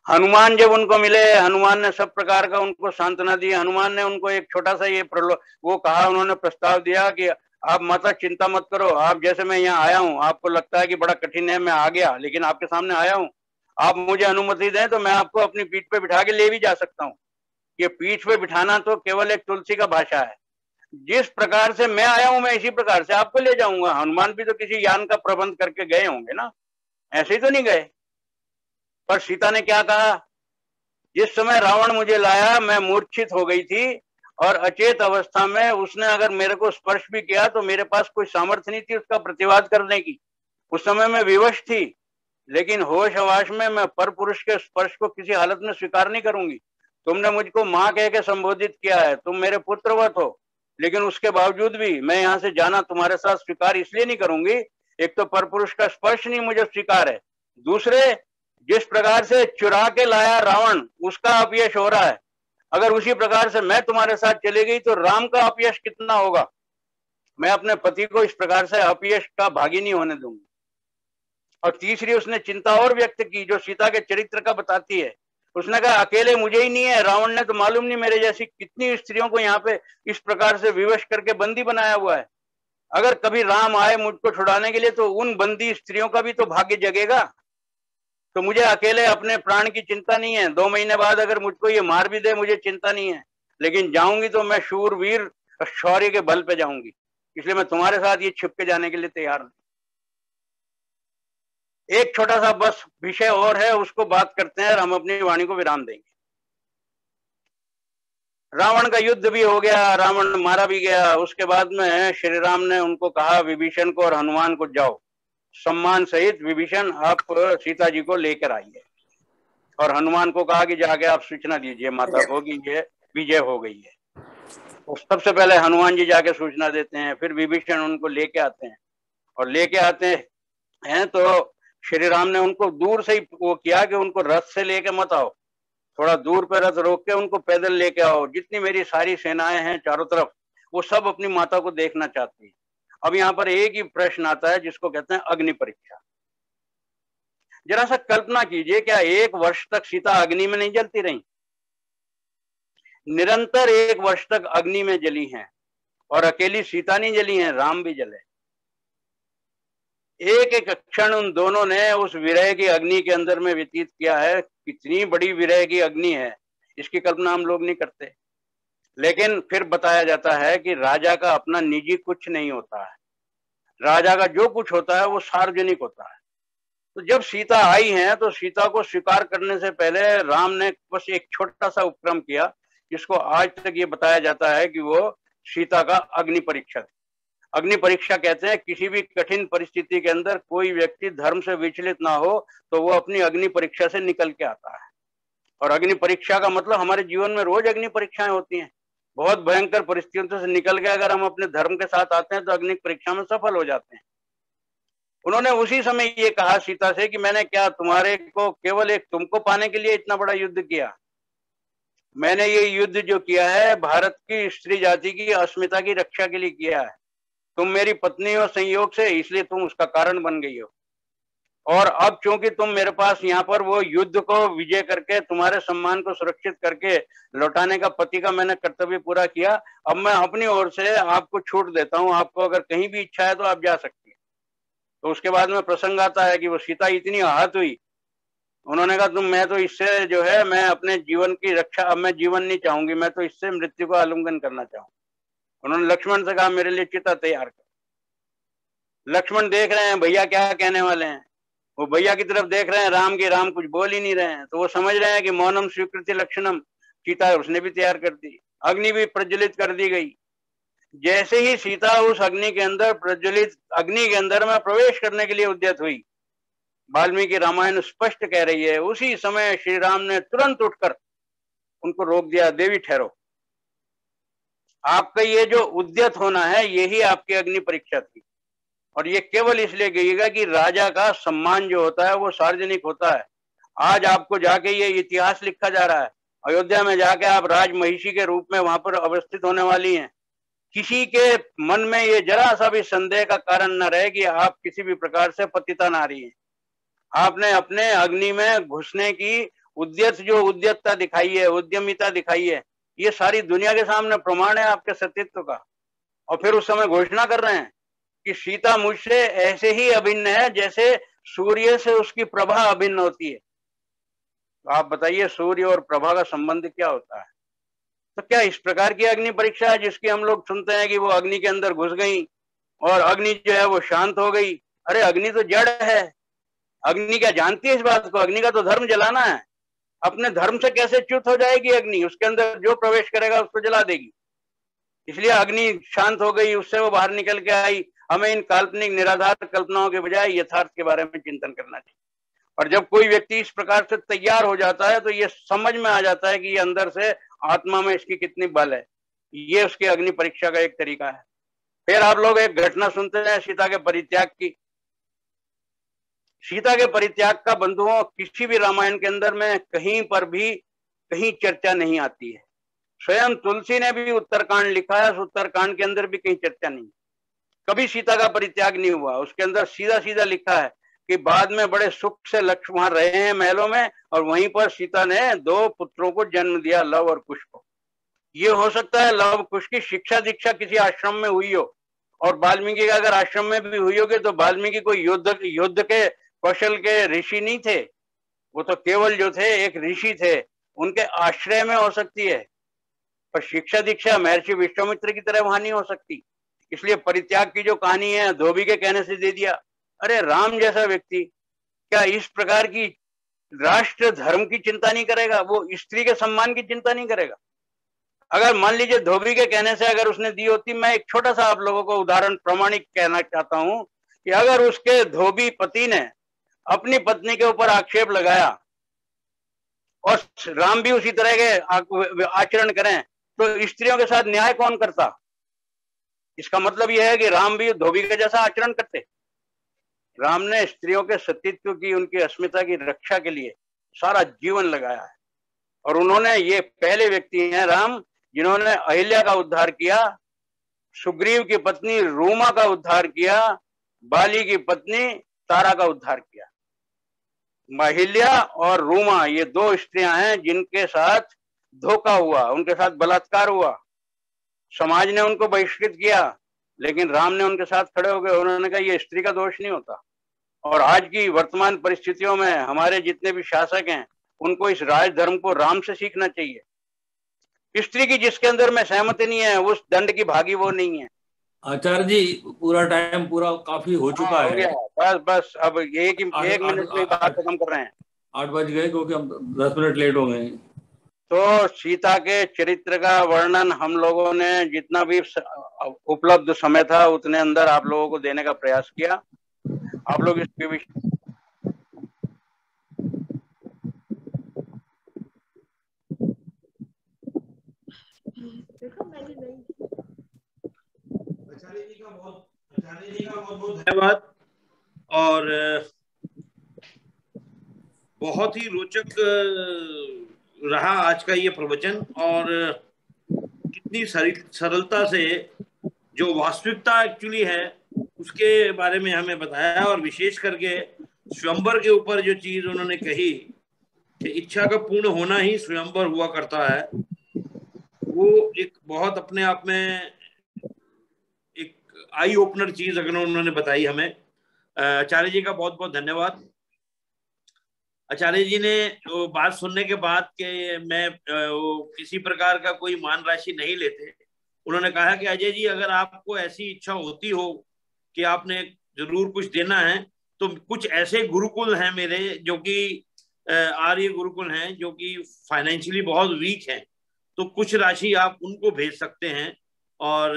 हनुमान जब उनको मिले, हनुमान ने सब प्रकार का उनको सांत्वना दी। हनुमान ने उनको एक छोटा सा ये वो कहा, उन्होंने प्रस्ताव दिया कि आप माता चिंता मत करो, आप जैसे मैं यहाँ आया हूँ, आपको लगता है कि बड़ा कठिन है, मैं आ गया, लेकिन आपके सामने आया हूँ, आप मुझे अनुमति दें तो मैं आपको अपनी पीठ पे बिठा के ले भी जा सकता हूँ। ये पीठ पे बिठाना तो केवल एक तुलसी का भाषा है। जिस प्रकार से मैं आया हूं, मैं इसी प्रकार से आपको ले जाऊंगा। हनुमान भी तो किसी यान का प्रबंध करके गए होंगे ना, ऐसे ही तो नहीं गए। पर सीता ने क्या कहा, जिस समय रावण मुझे लाया मैं मूर्छित हो गई थी और अचेत अवस्था में उसने अगर मेरे को स्पर्श भी किया तो मेरे पास कोई सामर्थ्य नहीं थी उसका प्रतिवाद करने की। उस समय मैं विवश थी, लेकिन होश हवाश में मैं पर पुरुष के स्पर्श को किसी हालत में स्वीकार नहीं करूंगी। तुमने मुझको माँ कह के संबोधित किया है, तुम मेरे पुत्रवत हो, लेकिन उसके बावजूद भी मैं यहाँ से जाना तुम्हारे साथ स्वीकार इसलिए नहीं करूंगी, एक तो परपुरुष का स्पर्श नहीं मुझे स्वीकार है, दूसरे जिस प्रकार से चुरा के लाया रावण उसका अपयश हो रहा है, अगर उसी प्रकार से मैं तुम्हारे साथ चली गई तो राम का अपयश कितना होगा। मैं अपने पति को इस प्रकार से अपयश का भागी नहीं होने दूंगी। और तीसरी उसने चिंता और व्यक्त की जो सीता के चरित्र का बताती है। उसने कहा अकेले मुझे ही नहीं है, रावण ने तो मालूम नहीं मेरे जैसी कितनी स्त्रियों को यहाँ पे इस प्रकार से विवश करके बंदी बनाया हुआ है। अगर कभी राम आए मुझको छुड़ाने के लिए तो उन बंदी स्त्रियों का भी तो भाग्य जगेगा। तो मुझे अकेले अपने प्राण की चिंता नहीं है, 2 महीने बाद अगर मुझको ये मार भी दे मुझे चिंता नहीं है, लेकिन जाऊंगी तो मैं शूरवीर शौर्य के बल पे जाऊंगी, इसलिए मैं तुम्हारे साथ ये छिप के जाने के लिए तैयार हूं। एक छोटा सा बस विषय और है, उसको बात करते हैं और हम अपनी वाणी को विराम देंगे। रावण का युद्ध भी हो गया, रावण मारा भी गया। उसके बाद में श्री राम ने उनको कहा विभीषण को और हनुमान को, जाओ सम्मान सहित विभीषण आप सीता जी को लेकर आइए, और हनुमान को कहा कि जाके आप सूचना दीजिए माता को कि ये विजय हो गई है। तो सबसे पहले हनुमान जी जाके सूचना देते हैं, फिर विभीषण उनको लेके आते हैं, और लेके आते हैं तो श्री राम ने उनको दूर से ही वो किया कि उनको रथ से लेके मत आओ, थोड़ा दूर पे रथ रोक के उनको पैदल लेके आओ। जितनी मेरी सारी सेनाएं हैं चारों तरफ, वो सब अपनी माता को देखना चाहती है। अब यहाँ पर एक ही प्रश्न आता है जिसको कहते हैं अग्नि परीक्षा। जरा सा कल्पना कीजिए, क्या 1 वर्ष तक सीता अग्नि में नहीं जलती रही? निरंतर 1 वर्ष तक अग्नि में जली हैं, और अकेली सीता नहीं जली हैं, राम भी जले। एक एक क्षण उन दोनों ने उस विरह की अग्नि के अंदर में व्यतीत किया है। कितनी बड़ी विरह की अग्नि है, इसकी कल्पना हम लोग नहीं करते। लेकिन फिर बताया जाता है कि राजा का अपना निजी कुछ नहीं होता है, राजा का जो कुछ होता है वो सार्वजनिक होता है। तो जब सीता आई हैं तो सीता को स्वीकार करने से पहले राम ने बस एक छोटा सा उपक्रम किया, जिसको आज तक ये बताया जाता है कि वो सीता का अग्नि परीक्षा थी। अग्नि परीक्षा कहते हैं किसी भी कठिन परिस्थिति के अंदर कोई व्यक्ति धर्म से विचलित ना हो तो वो अपनी अग्नि परीक्षा से निकल के आता है। और अग्नि परीक्षा का मतलब हमारे जीवन में रोज अग्नि परीक्षाएं होती हैं। बहुत भयंकर परिस्थितियों से निकल के अगर हम अपने धर्म के साथ आते हैं तो अग्नि परीक्षा में सफल हो जाते हैं। उन्होंने उसी समय ये कहा सीता से कि मैंने क्या तुम्हारे को केवल एक तुमको पाने के लिए इतना बड़ा युद्ध किया? मैंने ये युद्ध जो किया है भारत की स्त्री जाति की अस्मिता की रक्षा के लिए किया है। तुम मेरी पत्नी हो संयोग से, इसलिए तुम उसका कारण बन गई हो। और अब चूंकि तुम मेरे पास यहाँ पर वो युद्ध को विजय करके तुम्हारे सम्मान को सुरक्षित करके लौटाने का पति का मैंने कर्तव्य पूरा किया, अब मैं अपनी ओर से आपको छूट देता हूँ, आपको अगर कहीं भी इच्छा है तो आप जा सकती है। तो उसके बाद में प्रसंग आता है कि वो सीता इतनी आहत हुई, उन्होंने कहा तुम मैं तो इससे जो है मैं अपने जीवन की रक्षा, अब मैं जीवन नहीं चाहूंगी, मैं तो इससे मृत्यु को आलिंगन करना चाहूँ। उन्होंने लक्ष्मण से कहा मेरे लिए चिता तैयार कर। लक्ष्मण देख रहे हैं भैया क्या कहने वाले हैं, वो भैया की तरफ देख रहे हैं, राम की राम कुछ बोल ही नहीं रहे हैं, तो वो समझ रहे हैं कि मौनम स्वीकृति लक्षणम। सीता उसने भी तैयार कर दी, अग्नि भी प्रज्वलित कर दी गई। जैसे ही सीता उस अग्नि के अंदर प्रज्वलित अग्नि के अंदर में प्रवेश करने के लिए उद्यत हुई, वाल्मीकि रामायण स्पष्ट कह रही है, उसी समय श्री राम ने तुरंत उठकर उनको रोक दिया, देवी ठहरो, आपका ये जो उद्यत होना है यही आपकी अग्नि परीक्षा थी। और ये केवल इसलिए कहिएगा कि राजा का सम्मान जो होता है वो सार्वजनिक होता है। आज आपको जाके ये इतिहास लिखा जा रहा है, अयोध्या में जाके आप राजमहिषी के रूप में वहां पर अवस्थित होने वाली हैं। किसी के मन में ये जरा सा भी संदेह का कारण न रहे कि आप किसी भी प्रकार से पतिता नारी हैं। आपने अपने अग्नि में घुसने की उद्यतता दिखाई है, उद्यमिता दिखाई है, ये सारी दुनिया के सामने प्रमाण है आपके सतीत्व का। और फिर उस समय घोषणा कर रहे हैं कि सीता मुझसे ऐसे ही अभिन्न है जैसे सूर्य से उसकी प्रभा अभिन्न होती है। तो आप बताइए सूर्य और प्रभा का संबंध क्या होता है? तो क्या इस प्रकार की अग्नि परीक्षा है जिसकी हम लोग सुनते हैं कि वो अग्नि के अंदर घुस गई और अग्नि जो है वो शांत हो गई? अरे अग्नि तो जड़ है, अग्नि क्या जानती है इस बात को? अग्नि का तो धर्म जलाना है। अपने धर्म से कैसे च्युत हो जाएगी अग्नि? उसके अंदर जो प्रवेश करेगा उसको जला देगी। इसलिए अग्नि शांत हो गई, उससे वो बाहर निकल के आई। हमें इन काल्पनिक निराधार कल्पनाओं के बजाय यथार्थ के बारे में चिंतन करना चाहिए। और जब कोई व्यक्ति इस प्रकार से तैयार हो जाता है तो ये समझ में आ जाता है कि ये अंदर से आत्मा में इसकी कितनी बल है। ये उसकी अग्नि परीक्षा का एक तरीका है। फिर आप लोग एक घटना सुनते हैं सीता के परित्याग की। सीता के परित्याग का बंधुओं किसी भी रामायण के अंदर में कहीं पर भी कहीं चर्चा नहीं आती है। स्वयं तुलसी ने भी उत्तरकांड लिखा है, उस उत्तरकांड के अंदर भी कहीं चर्चा नहीं। कभी सीता का परित्याग नहीं हुआ। उसके अंदर सीधा सीधा लिखा है कि बाद में बड़े सुख से लक्ष्मण रहे हैं महलों में और वहीं पर सीता ने 2 पुत्रों को जन्म दिया, लव और कुश को। ये हो सकता है लव कुश की शिक्षा दीक्षा किसी आश्रम में हुई हो, और वाल्मीकि का अगर आश्रम में भी हुई होगी तो वाल्मीकि कोई युद्ध के कौशल के ऋषि नहीं थे, वो तो केवल जो थे एक ऋषि थे, उनके आश्रय में हो सकती है। पर शिक्षा दीक्षा महर्षि विश्वामित्र की तरह वहां नहीं हो सकती। इसलिए परित्याग की जो कहानी है धोबी के कहने से दे दिया। अरे राम जैसा व्यक्ति क्या इस प्रकार की राष्ट्र धर्म की चिंता नहीं करेगा? वो स्त्री के सम्मान की चिंता नहीं करेगा? अगर मान लीजिए धोबी के कहने से अगर उसने दी होती, मैं एक छोटा सा आप लोगों को उदाहरण प्रमाणिक कहना चाहता हूं कि अगर उसके धोबी पति ने अपनी पत्नी के ऊपर आक्षेप लगाया और राम भी उसी तरह के आचरण करें तो स्त्रियों के साथ न्याय कौन करता? इसका मतलब यह है कि राम भी धोबी के जैसा आचरण करते। राम ने स्त्रियों के सतीत्व की, उनकी अस्मिता की रक्षा के लिए सारा जीवन लगाया है। और उन्होंने, ये पहले व्यक्ति हैं राम जिन्होंने अहिल्या का उद्धार किया, सुग्रीव की पत्नी रूमा का उद्धार किया, बाली की पत्नी तारा का उद्धार किया। अहिल्या और रूमा ये 2 स्त्रियां हैं जिनके साथ धोखा हुआ, उनके साथ बलात्कार हुआ, समाज ने उनको बहिष्कृत किया, लेकिन राम ने उनके साथ खड़े हो गए। उन्होंने कहा ये स्त्री का दोष नहीं होता। और आज की वर्तमान परिस्थितियों में हमारे जितने भी शासक हैं उनको इस राजधर्म को राम से सीखना चाहिए। स्त्री की जिसके अंदर में सहमति नहीं है उस दंड की भागी वो नहीं है। आचार्य जी पूरा टाइम पूरा काफी हो चुका है। हो गया, बस अब एक मिनट में बात खत्म कर रहे हैं। 8 बज गए क्योंकि हम 10 मिनट लेट हो गए। तो सीता के चरित्र का वर्णन हम लोगों ने जितना भी उपलब्ध समय था उतने अंदर आप लोगों को देने का प्रयास किया। आप लोग इसके विषय आचार्य जी का बहुत धन्यवाद। और बहुत ही रोचक रहा आज का ये प्रवचन, और कितनी सरलता से जो वास्तविकता एक्चुअली है उसके बारे में हमें बताया। और विशेष करके स्वयंवर के ऊपर जो चीज उन्होंने कही कि इच्छा का पूर्ण होना ही स्वयंवर हुआ करता है, वो एक बहुत अपने आप में एक आई ओपनर चीज अगर उन्होंने बताई हमें। आचार्य जी का बहुत बहुत धन्यवाद। आचार्य जी ने वो बात सुनने के बाद कि मैं किसी प्रकार का कोई मान राशि नहीं लेते, उन्होंने कहा कि अजय जी अगर आपको ऐसी इच्छा होती हो कि आपने जरूर कुछ देना है तो कुछ ऐसे गुरुकुल हैं मेरे जो कि आर्य गुरुकुल हैं जो कि फाइनेंशियली बहुत वीक हैं, तो कुछ राशि आप उनको भेज सकते हैं और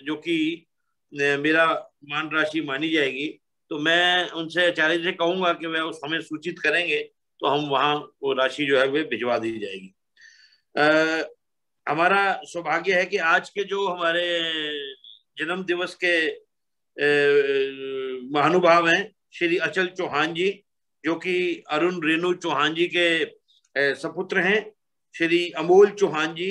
जो कि मेरा मान राशि मानी जाएगी। तो मैं उनसे आचार्य जी से कहूंगा कि वह उस हमें सूचित करेंगे तो हम वहां वो राशि जो है वे भिजवा दी जाएगी। हमारा सौभाग्य है कि आज के जो हमारे जन्म दिवस के महानुभाव हैं श्री अचल चौहान जी, जो कि अरुण रेणु चौहान जी के सपुत्र हैं, श्री अमोल चौहान जी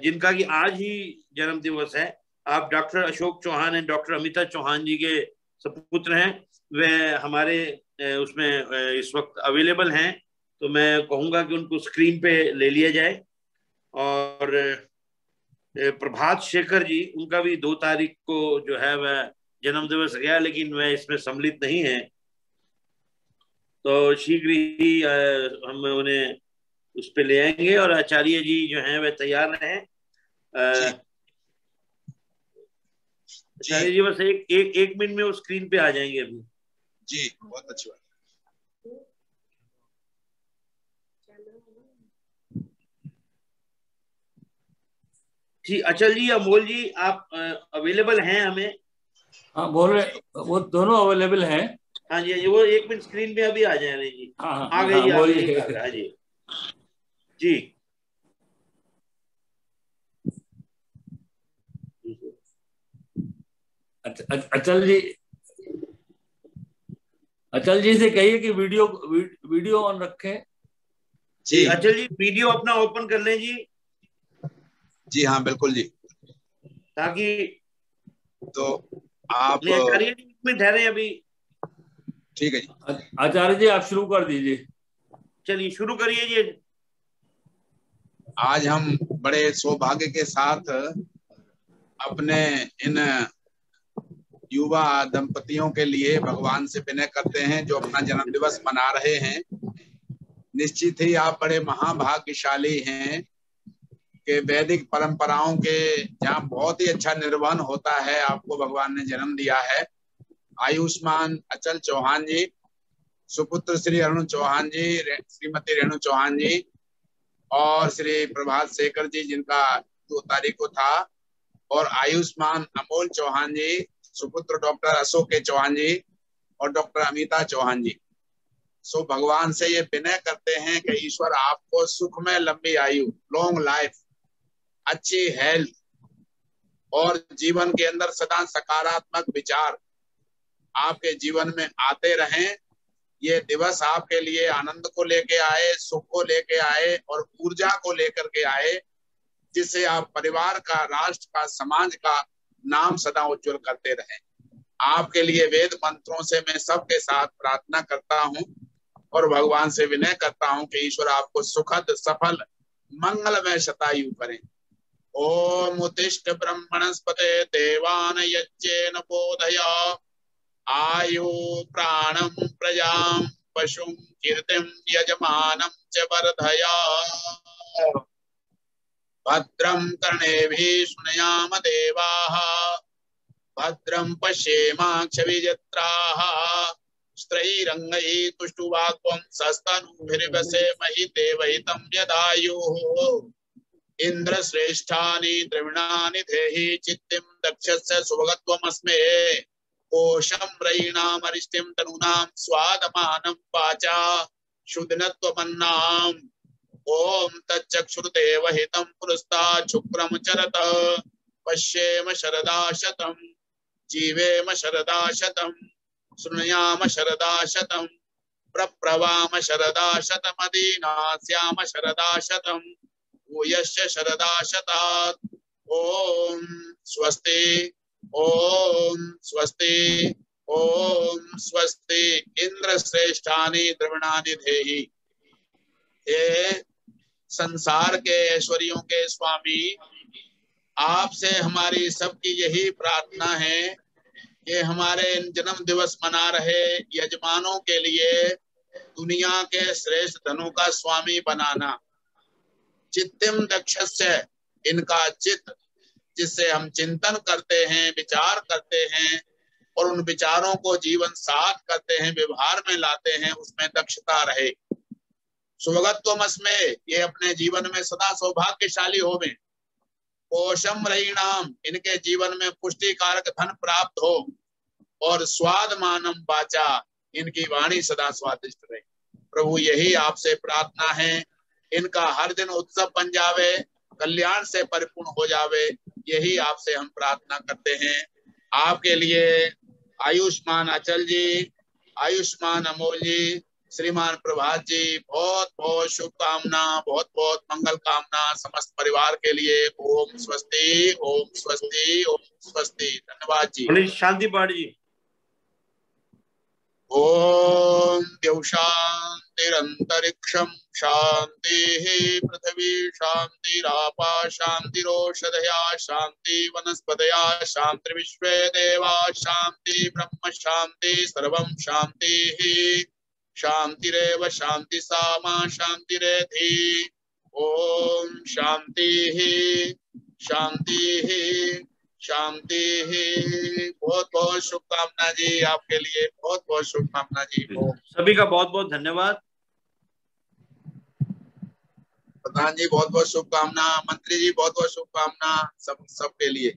जिनका कि आज ही जन्म दिवस है। आप doctor Ashok Chauhan and doctor Amita Chauhan ji के सपुत्र हैं, वे हमारे उसमें इस वक्त अवेलेबल हैं। तो मैं कहूंगा कि उनको स्क्रीन पे ले लिया जाए। और प्रभात शेखर जी, उनका भी 2 तारीख को जो है वह जन्म दिवस गया, लेकिन वह इसमें सम्मिलित नहीं है, तो शीघ्र ही हम उन्हें उस पे ले आएंगे। और आचार्य जी जो हैं वह तैयार हैं। आचार्य जी बस एक मिनट में वो स्क्रीन पे आ जाएंगे अभी। जी, बहुत अच्छी बात। जी अचल जी, अमोल जी, आप अवेलेबल हैं हमें? हाँ बोल रहे, वो दोनों अवेलेबल हैं। हाँ जी, वो 1 मिनट स्क्रीन पे अभी आ जाए रहे जी। हाँ आ गई जी, आ गई बोलिए। जी। जी अचल जी से कहिए कि वीडियो ऑन रखें। जी अचल जी, वीडियो अपना ओपन कर लें जी। जी हाँ, बिल्कुल जी। ताकि तो आप आचार्य जी 1 मिनट ठहरे अभी। ठीक है जी। आचार्य जी आप शुरू कर दीजिए। चलिए शुरू करिए जी। आज हम बड़े सौभाग्य के साथ अपने इन युवा दंपतियों के लिए भगवान से विनय करते हैं जो अपना जन्म दिवस मना रहे हैं। निश्चित ही आप बड़े महाभाग्यशाली हैं कि वैदिक परंपराओं के जहाँ बहुत ही अच्छा निर्वहन होता है, आपको भगवान ने जन्म दिया है। आयुष्मान अचल चौहान जी, सुपुत्र श्री अरुण चौहान जी, श्रीमती रेणु चौहान जी और श्री प्रभात शेखर जी जिनका 2 तारीख को था, और आयुष्मान अमोल चौहान जी, सुपुत्र डॉक्टर अशोक के चौहान जी और डॉक्टर अमिता चौहान जी। सो भगवान से ये विनय करते हैं कि ईश्वर आपको सुख में लंबी आयु, लॉन्ग लाइफ, अच्छी हेल्थ और जीवन के अंदर सदा सकारात्मक विचार आपके जीवन में आते रहें। ये दिवस आपके लिए आनंद को लेके आए, सुख को लेके आए और ऊर्जा को लेकर के आए, जिससे आप परिवार का, राष्ट्र का, समाज का नाम सदा उज्जवल करते रहें। आपके लिए वेद मंत्रों से मैं सबके साथ प्रार्थना करता हूँ और भगवान से विनय करता हूँ कि ईश्वर आपको सुखद, सफल, मंगलमय शतायु करें। ओम उत्तिष्ठ ब्रह्मणस्पते देवान यज्ञेन बोधय आयु प्राणं प्रजां पशुं कीर्तिं यजमानं च वर्धय। भद्रं कर्णेभिः शृणुयाम देवाः, भद्रं पश्येमाक्षभिजत्राः, स्त्रैरङ्गैः तुष्टुवाग्वं सस्तनूभिर्व्यसेमहि देवहितं यदायुः। इन्द्रश्रेष्ठानि द्रविणानि देहि चित्तिं दक्षस्य सुभगत्वमस्मे। कोशं रयीणामरिष्टिं तनूनां स्वादमानं वाचा शुद्धनत्वमन्नाम्। ओम तच्चक्षुर्देव हितं पुरस्तात् शुक्रं चरत। पश्येम शरदा शतं, जीवेम शरदा शतं, शृणुयाम शरदा शतं, प्रप्लवाम शरदा शतमदीनास्याम शरदा शतं, भूयश्च शरदा शतात्। ओम स्वस्ति, ओम स्वस्ति, ओम स्वस्ति। इंद्र श्रेष्ठानि द्रविणानि देहि। ये संसार के ऐश्वर्यों के स्वामी, आपसे हमारी सबकी यही प्रार्थना है कि हमारे जन्म दिवस मना रहे यजमानों के लिए दुनिया के श्रेष्ठ धनों का स्वामी बनाना। चित्तिम दक्षस्य, इनका चित्त जिससे हम चिंतन करते हैं, विचार करते हैं और उन विचारों को जीवन साथ करते हैं, व्यवहार में लाते हैं, उसमें दक्षता रहे। सुभगत्वमस्मे, ये अपने जीवन में सदा सौभाग्यशाली होवे। कोशम रहीणाम, इनके जीवन में पुष्टि कारक धन प्राप्त हो। और स्वाद मानम वाचा, इनकी वाणी सदा स्वादिष्ट रहे। प्रभु यही आपसे प्रार्थना है, इनका हर दिन उत्सव बन जावे, कल्याण से परिपूर्ण हो जावे, यही आपसे हम प्रार्थना करते हैं। आपके लिए आयुष्मान अचल जी, आयुष्मान अमोल जी, श्रीमान प्रभात जी, बहुत बहुत शुभकामना, बहुत बहुत मंगल कामना समस्त परिवार के लिए। ओम स्वस्ति, ओम स्वस्ति, ओम स्वस्ति। धन्यवाद जी। शांति पाठ जी। ओम द्यौ शांति। शांतिरंतरिक्षम शांति पृथ्वी शांतिरापा शांतिरोषधया शांति वनस्पतया शांति विश्वे देवा शांति ब्रह्म शांति सर्वं शांति शांतिरेव शांति सामा शांतिरेधि। ओम शांति शांति शांति। बहुत बहुत शुभकामना जी आपके लिए, बहुत बहुत शुभकामना जी। सभी का बहुत बहुत धन्यवाद। प्रधान जी बहुत बहुत शुभकामना, मंत्री जी बहुत बहुत शुभकामना सबके लिए।